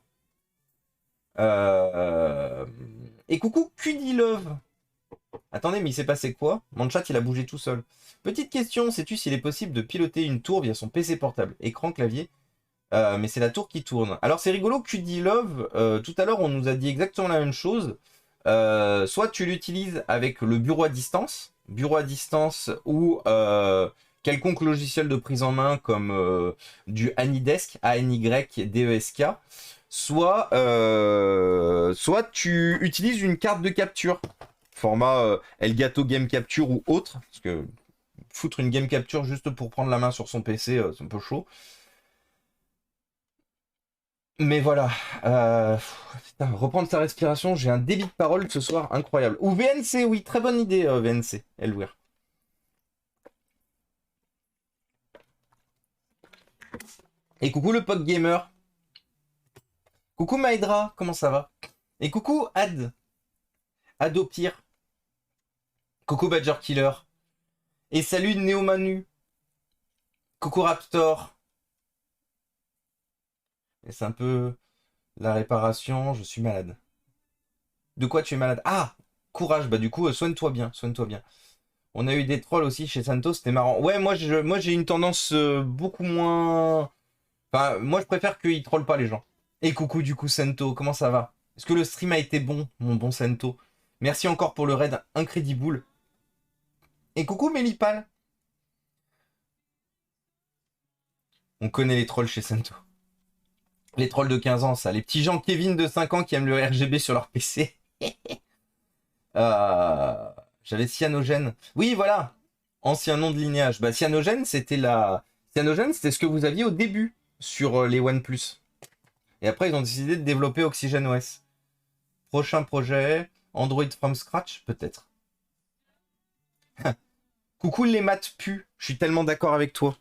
Et coucou Qdilove. Attendez, mais il s'est passé quoi? Mon chat, il a bougé tout seul. Petite question, sais-tu s'il est possible de piloter une tour via son PC portable? Écran, clavier. Mais c'est la tour qui tourne. Alors c'est rigolo, Qdilove, tout à l'heure on nous a dit exactement la même chose. Soit tu l'utilises avec le bureau à distance ou quelconque logiciel de prise en main comme du AnyDesk, ANYDESK, soit tu utilises une carte de capture, format Elgato Game Capture ou autre, parce que foutre une Game Capture juste pour prendre la main sur son PC, c'est un peu chaud. Mais voilà, putain, reprendre sa respiration, j'ai un débit de parole ce soir incroyable. Ou VNC, oui, très bonne idée, VNC, Elwir. Et coucou le Pog Gamer. Coucou Maedra, comment ça va? Et coucou Adopire. Coucou Badger Killer. Et salut Néomanu. Coucou Raptor. Et c'est un peu la réparation, je suis malade. De quoi tu es malade? Ah, courage, bah du coup, soigne-toi bien, soigne-toi bien. On a eu des trolls aussi chez Santo, c'était marrant. Ouais, moi j'ai une tendance beaucoup moins... Enfin, moi je préfère qu'ils trollent pas les gens. Et coucou du coup Santo, comment ça va? Est-ce que le stream a été bon, mon bon Santo? Merci encore pour le raid incredible. Et coucou Mélipal. On connaît les trolls chez Sento. Les trolls de 15 ans, ça. Les petits gens Kevin de 5 ans qui aiment le RGB sur leur PC. Euh, J'avais Cyanogène. Oui, voilà. Ancien nom de lignage. Bah, Cyanogène, c'était Cyanogène, c'était ce que vous aviez au début sur les OnePlus. Et après, ils ont décidé de développer Oxygen OS. Prochain projet, Android from scratch, peut-être. Coucou les maths pu. Je suis tellement d'accord avec toi.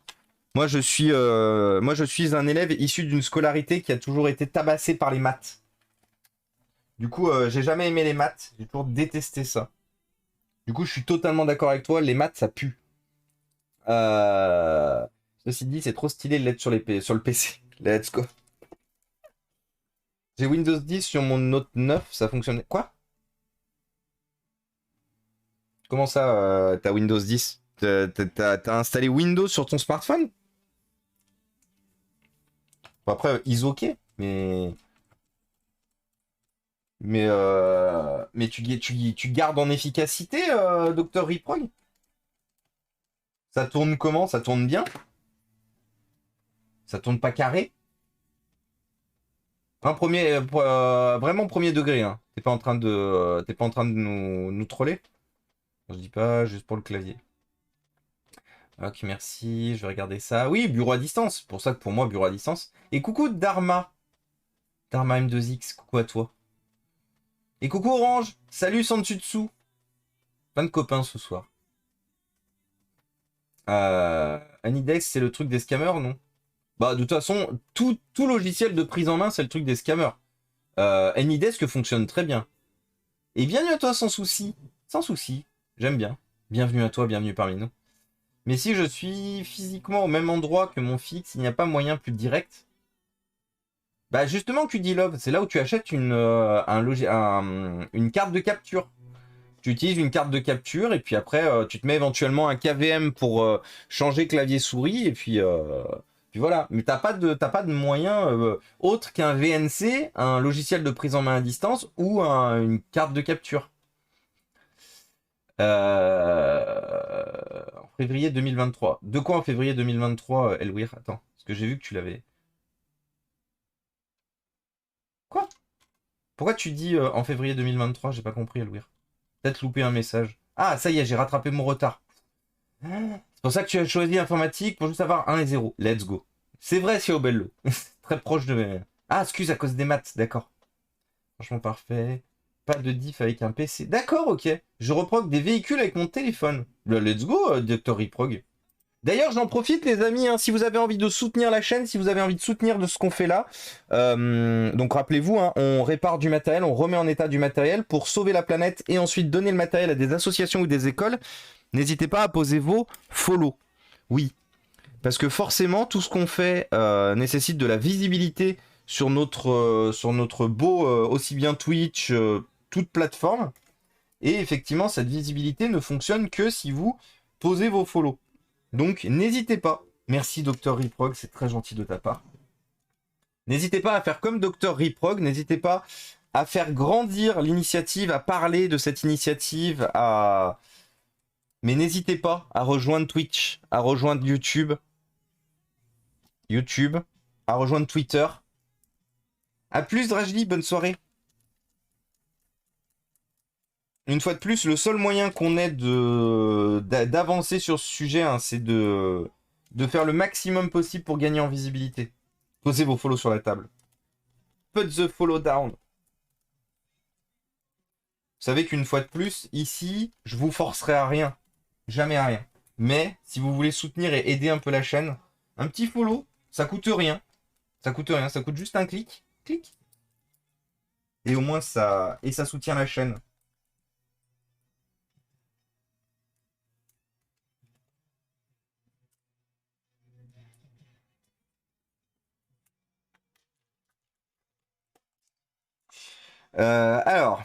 Moi, je suis un élève issu d'une scolarité qui a toujours été tabassée par les maths. Du coup, j'ai jamais aimé les maths. J'ai toujours détesté ça. Du coup, je suis totalement d'accord avec toi. Les maths, ça pue. Euh... Ceci dit, c'est trop stylé de l'être sur le PC. Let's go. J'ai Windows 10 sur mon Note 9. Ça fonctionne. Quoi? Comment ça, t'as Windows 10? T'as installé Windows sur ton smartphone? Bon, après, is ok, mais. Mais tu gardes en efficacité, Dr. Riprog? Ça tourne comment? Ça tourne bien? Ça tourne pas carré? Vraiment premier degré, hein. T'es pas en train de nous troller? Je dis pas, juste pour le clavier. Ok, merci, je vais regarder ça. Oui, bureau à distance. Pour ça que pour moi, bureau à distance. Et coucou Dharma. Dharma M2X, coucou à toi. Et coucou Orange. Salut Sansutsu. Plein de copains ce soir. Anidex, c'est le truc des scammers, non? Bah, de toute façon, tout logiciel de prise en main, c'est le truc des scammers. Anydesk fonctionne très bien. Et bienvenue à toi sans souci. Sans souci. J'aime bien. Bienvenue à toi, bienvenue parmi nous. Mais si je suis physiquement au même endroit que mon fixe, il n'y a pas moyen plus direct. Bah justement, QD Love, c'est là où tu achètes une carte de capture. Tu utilises une carte de capture et puis après, tu te mets éventuellement un KVM pour changer clavier souris et puis voilà. Mais t'as pas de moyen autre qu'un VNC, un logiciel de prise en main à distance ou une carte de capture. En février 2023. De quoi en février 2023, Elwir? Attends, parce que j'ai vu que tu l'avais. Quoi? Pourquoi tu dis en février 2023? J'ai pas compris, Elwir. Peut-être loupé un message. Ah, ça y est, j'ai rattrapé mon retard. C'est pour ça que tu as choisi informatique pour juste avoir 1 et 0. Let's go. C'est vrai, c'est au bello. Très proche de mes. Ah, excuse, à cause des maths, d'accord. Franchement, parfait. Pas de diff avec un PC. D'accord, ok. Je reprog des véhicules avec mon téléphone. Let's go, Dr. Reprog. D'ailleurs, j'en profite, les amis, hein, si vous avez envie de soutenir la chaîne, si vous avez envie de soutenir de ce qu'on fait là, donc rappelez-vous, hein, on répare du matériel, on remet en état du matériel pour sauver la planète et ensuite donner le matériel à des associations ou des écoles. N'hésitez pas à poser vos follow. Oui, parce que forcément, tout ce qu'on fait nécessite de la visibilité sur notre beau, aussi bien Twitch, toute plateforme. Et effectivement, cette visibilité ne fonctionne que si vous posez vos follow. Donc, n'hésitez pas. Merci Dr. Reprog, c'est très gentil de ta part. N'hésitez pas à faire comme Dr. Reprog, n'hésitez pas à faire grandir l'initiative, à parler de cette initiative, mais n'hésitez pas à rejoindre Twitch, à rejoindre YouTube, à rejoindre Twitter. A plus Drajli, bonne soirée. Une fois de plus, le seul moyen qu'on ait d'avancer sur ce sujet, hein, c'est de faire le maximum possible pour gagner en visibilité. Posez vos follow sur la table. Put the follow down. Vous savez qu'une fois de plus, ici, je vous forcerai à rien. Jamais à rien. Mais, si vous voulez soutenir et aider un peu la chaîne, un petit follow, ça coûte rien. Ça coûte rien, ça coûte juste un clic. Clic. Et au moins, ça soutient la chaîne. Alors,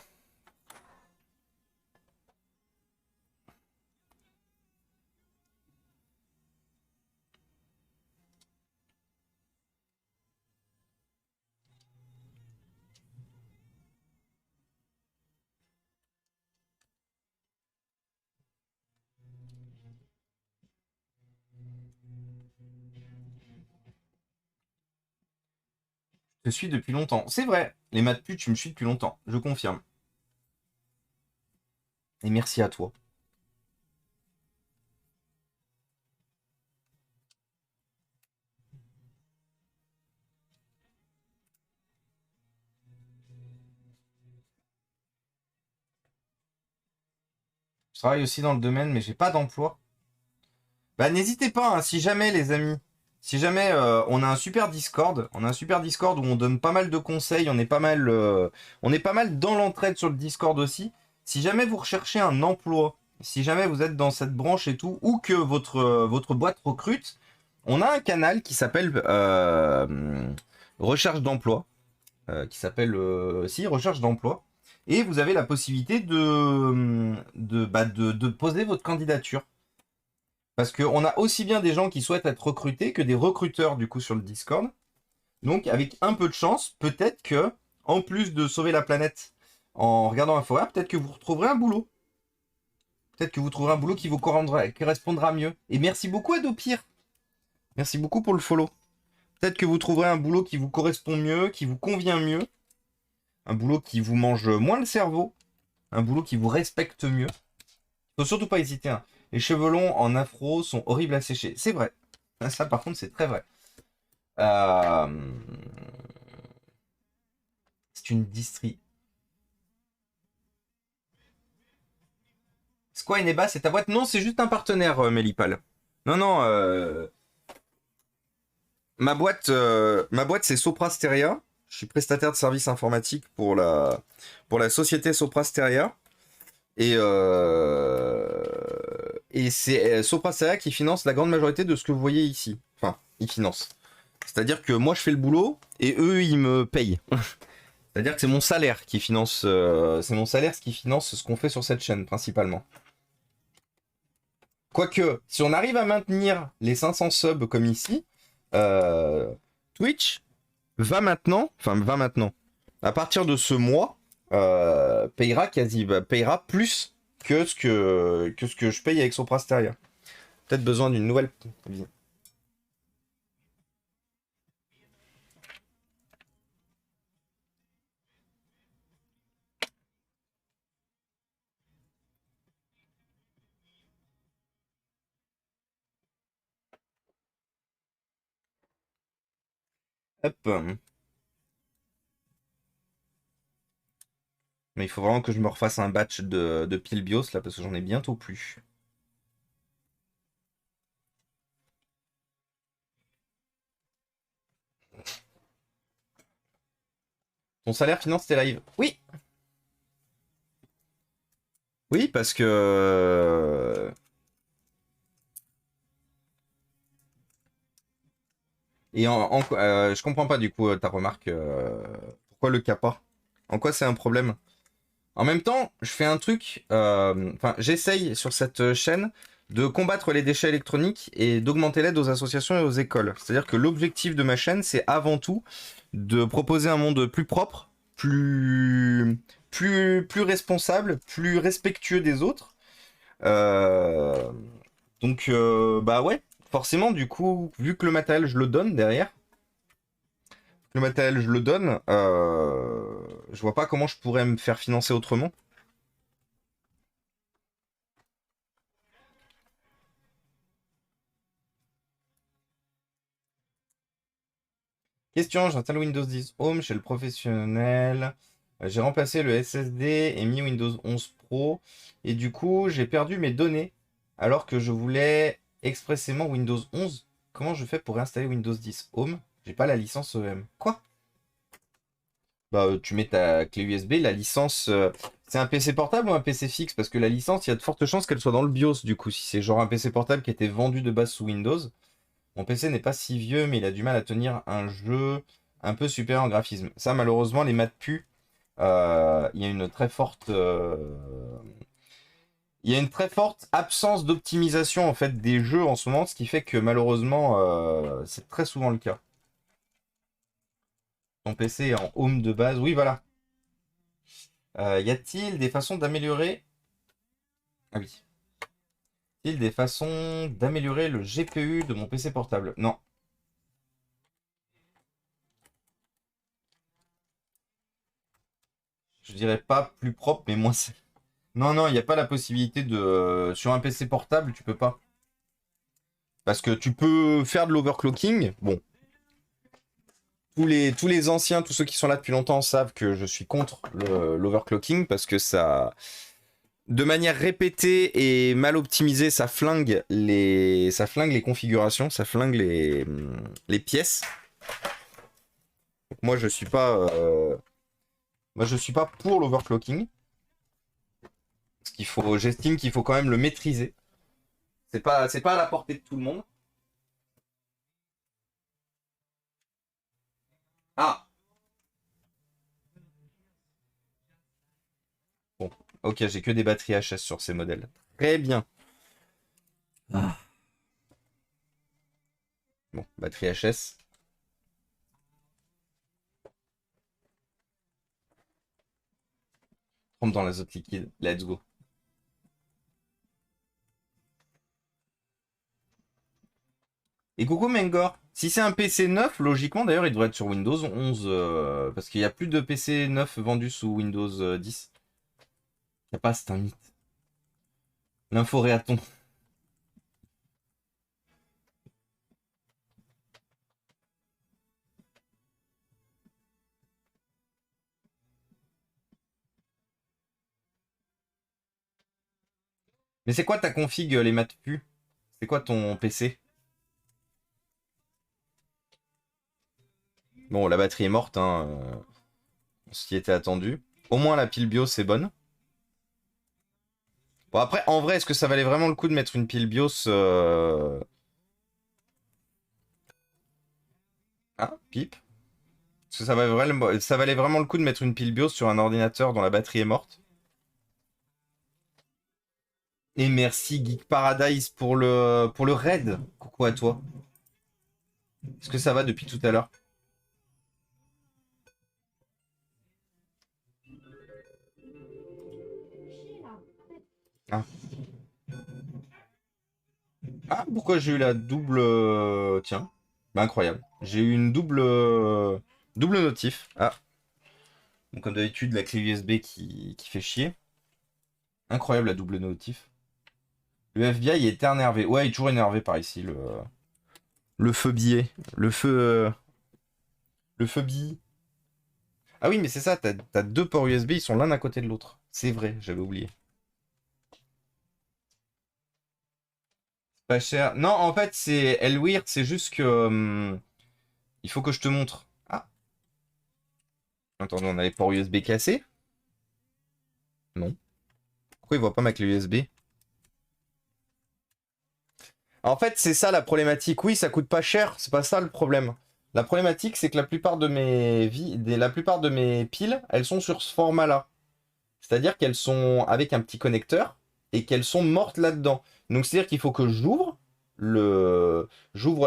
Je te suis depuis longtemps. C'est vrai, les maths putes, tu me suis depuis longtemps, je confirme. Et merci à toi. Je travaille aussi dans le domaine, mais j'ai pas d'emploi. Bah n'hésitez pas, hein, si jamais les amis, si jamais on a un super Discord, où on donne pas mal de conseils, on est pas mal dans l'entraide sur le Discord aussi. Si jamais vous recherchez un emploi, si jamais vous êtes dans cette branche et tout, ou que votre boîte recrute, on a un canal qui s'appelle recherche d'emploi, si recherche d'emploi, et vous avez la possibilité de poser votre candidature. Parce qu'on a aussi bien des gens qui souhaitent être recrutés que des recruteurs du coup sur le Discord. Donc avec un peu de chance, peut-être que, en plus de sauver la planète en regardant un forêt, peut-être que vous retrouverez un boulot. Peut-être que vous trouverez un boulot qui vous correspondra mieux. Et merci beaucoup Adopire. Merci beaucoup pour le follow. Peut-être que vous trouverez un boulot qui vous correspond mieux, qui vous convient mieux. Un boulot qui vous mange moins le cerveau. Un boulot qui vous respecte mieux. Faut surtout pas hésiter, hein. Les cheveux longs en afro sont horribles à sécher. C'est vrai. Ça, par contre, c'est très vrai. C'est une distrie. Squat et Neba, c'est ta boîte? Non, c'est juste un partenaire, Melipal. Non, non. Ma boîte, c'est Soprasteria. Je suis prestataire de services informatiques pour la société Soprasteria. Et c'est Soprasteria qui finance la grande majorité de ce que vous voyez ici. Enfin, ils financent. C'est-à-dire que moi, je fais le boulot et eux, ils me payent. C'est-à-dire que c'est mon salaire qui finance, ce qu'on fait sur cette chaîne, principalement. Quoique, si on arrive à maintenir les 500 subs comme ici, Twitch va maintenant, à partir de ce mois, payera plus que ce que je paye avec Soprasteria. Peut-être besoin d'une nouvelle. Hop. Mais il faut vraiment que je me refasse un batch de pile bios là parce que j'en ai bientôt plus. Ton salaire finance tes lives? Oui. Oui, parce que. Et je comprends pas du coup ta remarque. Pourquoi le CAPA? En quoi c'est un problème? En même temps, je fais un truc. Enfin, j'essaye sur cette chaîne de combattre les déchets électroniques et d'augmenter l'aide aux associations et aux écoles. C'est-à-dire que l'objectif de ma chaîne, c'est avant tout de proposer un monde plus propre, plus responsable, plus respectueux des autres. Euh, donc, bah ouais, forcément, du coup, vu que le matériel, je le donne derrière, je vois pas comment je pourrais me faire financer autrement. Question, j'installe Windows 10 Home chez le professionnel. J'ai remplacé le SSD et mis Windows 11 Pro. Et du coup, j'ai perdu mes données alors que je voulais expressément Windows 11. Comment je fais pour réinstaller Windows 10 Home? J'ai pas la licence EM. Quoi? Bah, tu mets ta clé USB, la licence. C'est un PC portable ou un PC fixe? Parce que la licence, il y a de fortes chances qu'elle soit dans le BIOS du coup. Si c'est genre un PC portable qui était vendu de base sous Windows. Mon PC n'est pas si vieux, mais il a du mal à tenir un jeu un peu supérieur en graphisme. Ça, malheureusement, les maths pu. Il y a une très forte, absence d'optimisation en fait des jeux en ce moment, ce qui fait que malheureusement, c'est très souvent le cas. Ton PC est en home de base, oui, voilà. Y a-t-il des façons d'améliorer? Ah oui. Y a des façons d'améliorer le GPU de mon PC portable? Non. Je dirais pas plus propre, mais moins. Non, non, il n'y a pas la possibilité de. Sur un PC portable, tu peux pas. Parce que tu peux faire de l'overclocking. Bon, tous les anciens, tous ceux qui sont là depuis longtemps savent que je suis contre l'overclocking parce que ça. De manière répétée et mal optimisée, ça flingue les configurations, ça flingue les pièces. Moi, je suis pas. Moi, je suis pas pour l'overclocking. J'estime qu'il faut quand même le maîtriser. C'est pas à la portée de tout le monde. Ah, bon, ok, j'ai que des batteries HS sur ces modèles. Très bien. Ah. Bon, batterie HS. Trempe dans l'azote liquide. Let's go. Et coucou Mengor. Si c'est un PC neuf, logiquement d'ailleurs, il devrait être sur Windows 11. Parce qu'il n'y a plus de PC neuf vendus sous Windows 10. Y a pas, c'est un mythe. L'inforéaton. Mais c'est quoi ta config, les maths pu? C'est quoi ton PC? Bon, la batterie est morte, hein. Ce qui était attendu. Au moins la pile BIOS est bonne. Bon après, en vrai, est-ce que ça valait vraiment le coup de mettre une pile BIOS Ah, pipe. Est-ce que ça valait vraiment le coup de mettre une pile BIOS sur un ordinateur dont la batterie est morte? Et merci Geek Paradise pour le raid. Coucou à toi. Est-ce que ça va depuis tout à l'heure? Ah. Ah, pourquoi j'ai eu la double... Tiens. Bah, incroyable. J'ai eu une double notif. Ah. Donc, comme d'habitude, la clé USB qui fait chier. Incroyable la double notif. Le FBI est énervé. Ouais, il est toujours énervé par ici, le feu billet. Le feu billet. Ah oui, mais c'est ça, t'as deux ports USB, ils sont l'un à côté de l'autre. C'est vrai, j'avais oublié. Pas cher. Non, en fait, c'est Elweird, c'est juste que. Il faut que je te montre. Ah, attendez, on a les ports USB cassés? Non. Pourquoi il voit pas ma clé USB? En fait, c'est ça la problématique. Oui, ça coûte pas cher, c'est pas ça le problème. La problématique, c'est que la plupart de mes piles, elles sont sur ce format-là. C'est-à-dire qu'elles sont avec un petit connecteur et qu'elles sont mortes là-dedans. Donc c'est-à-dire qu'il faut que j'ouvre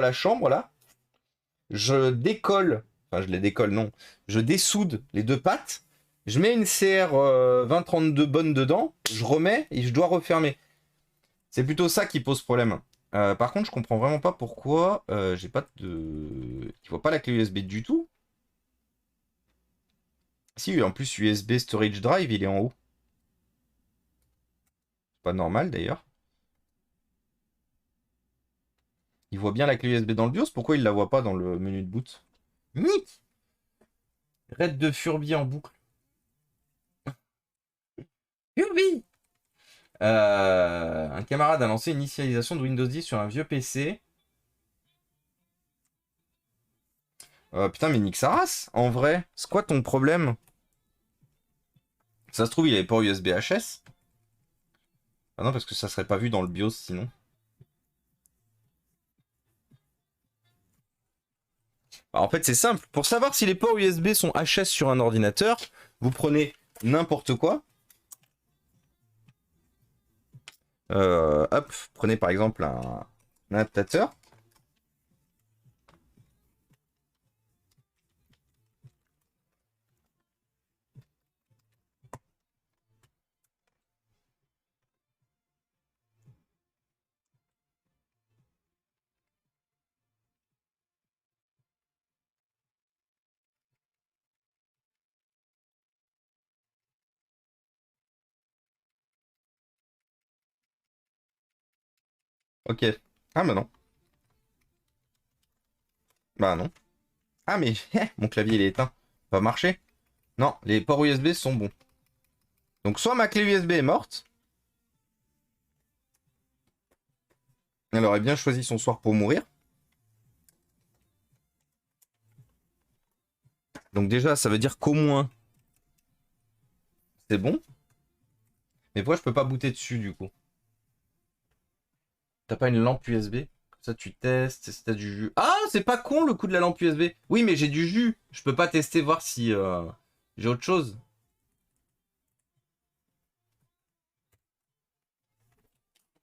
la chambre là, je décolle, enfin je les décolle non, je dessoude les deux pattes, je mets une CR 2032 bonne dedans, je remets et je dois refermer. C'est plutôt ça qui pose problème. Par contre, je comprends vraiment pas pourquoi j'ai pas de. Il voit pas la clé USB du tout. Si, en plus, USB Storage Drive, il est en haut. Pas normal d'ailleurs. Il voit bien la clé USB dans le BIOS, pourquoi il la voit pas dans le menu de boot? Nick! Raid de Furby en boucle. Furby! Un camarade a lancé une initialisation de Windows 10 sur un vieux PC. Putain, mais nique sa race, en vrai. C'est quoi ton problème? Ça se trouve, il avait pas USB HS. Ah non, parce que ça serait pas vu dans le BIOS sinon. Alors, en fait, c'est simple. Pour savoir si les ports USB sont HS sur un ordinateur, vous prenez n'importe quoi. Hop, prenez par exemple un adaptateur. Ok. Ah bah non. Bah non. Ah mais mon clavier il est éteint. Va marcher. Non, les ports USB sont bons. Donc soit ma clé USB est morte. Elle aurait bien choisi son soir pour mourir. Donc déjà, ça veut dire qu'au moins, c'est bon. Mais pourquoi je peux pas booter dessus du coup? T'as pas une lampe USB? Comme ça tu testes si t'as du jus. Ah, c'est pas con le coup de la lampe USB. Oui, mais j'ai du jus. Je peux pas tester voir si j'ai autre chose.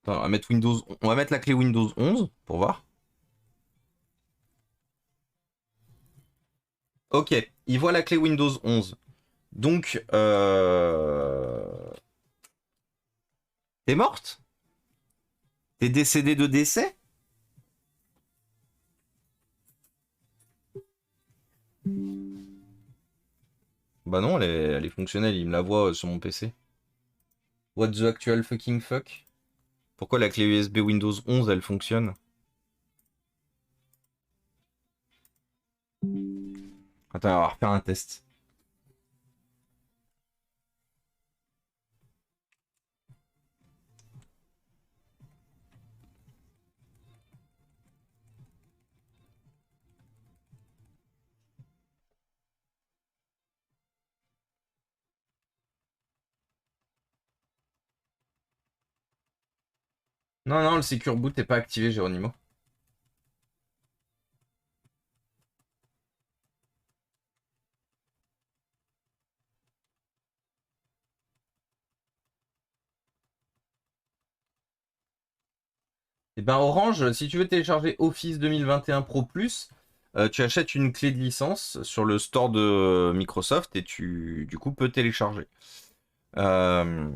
Attends, on va mettre Windows. On va mettre la clé Windows 11 pour voir. Ok, il voit la clé Windows 11. Donc, t'es morte? T'es décédé de décès? Bah non, elle est fonctionnelle, il me la voit sur mon PC. What the actual fucking fuck? Pourquoi la clé USB Windows 11 elle fonctionne? Attends, on va refaire un test. Non, non, le Secure Boot n'est pas activé, Géronimo. Et ben Orange, si tu veux télécharger Office 2021 Pro Plus, tu achètes une clé de licence sur le store de Microsoft et tu du coup peux télécharger. Euh,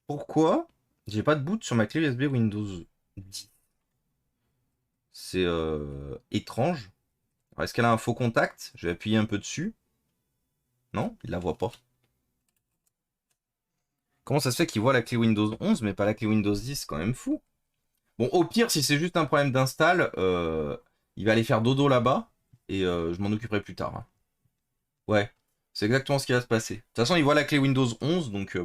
Pourquoi j'ai pas de boot sur ma clé USB Windows 10? C'est étrange. Est-ce qu'elle a un faux contact? Je vais appuyer un peu dessus. Non, il la voit pas. Comment ça se fait qu'il voit la clé Windows 11 mais pas la clé Windows 10? C'est quand même fou. Bon, au pire, si c'est juste un problème d'install, il va aller faire dodo là-bas et je m'en occuperai plus tard, hein. Ouais, c'est exactement ce qui va se passer. De toute façon, il voit la clé Windows 11, donc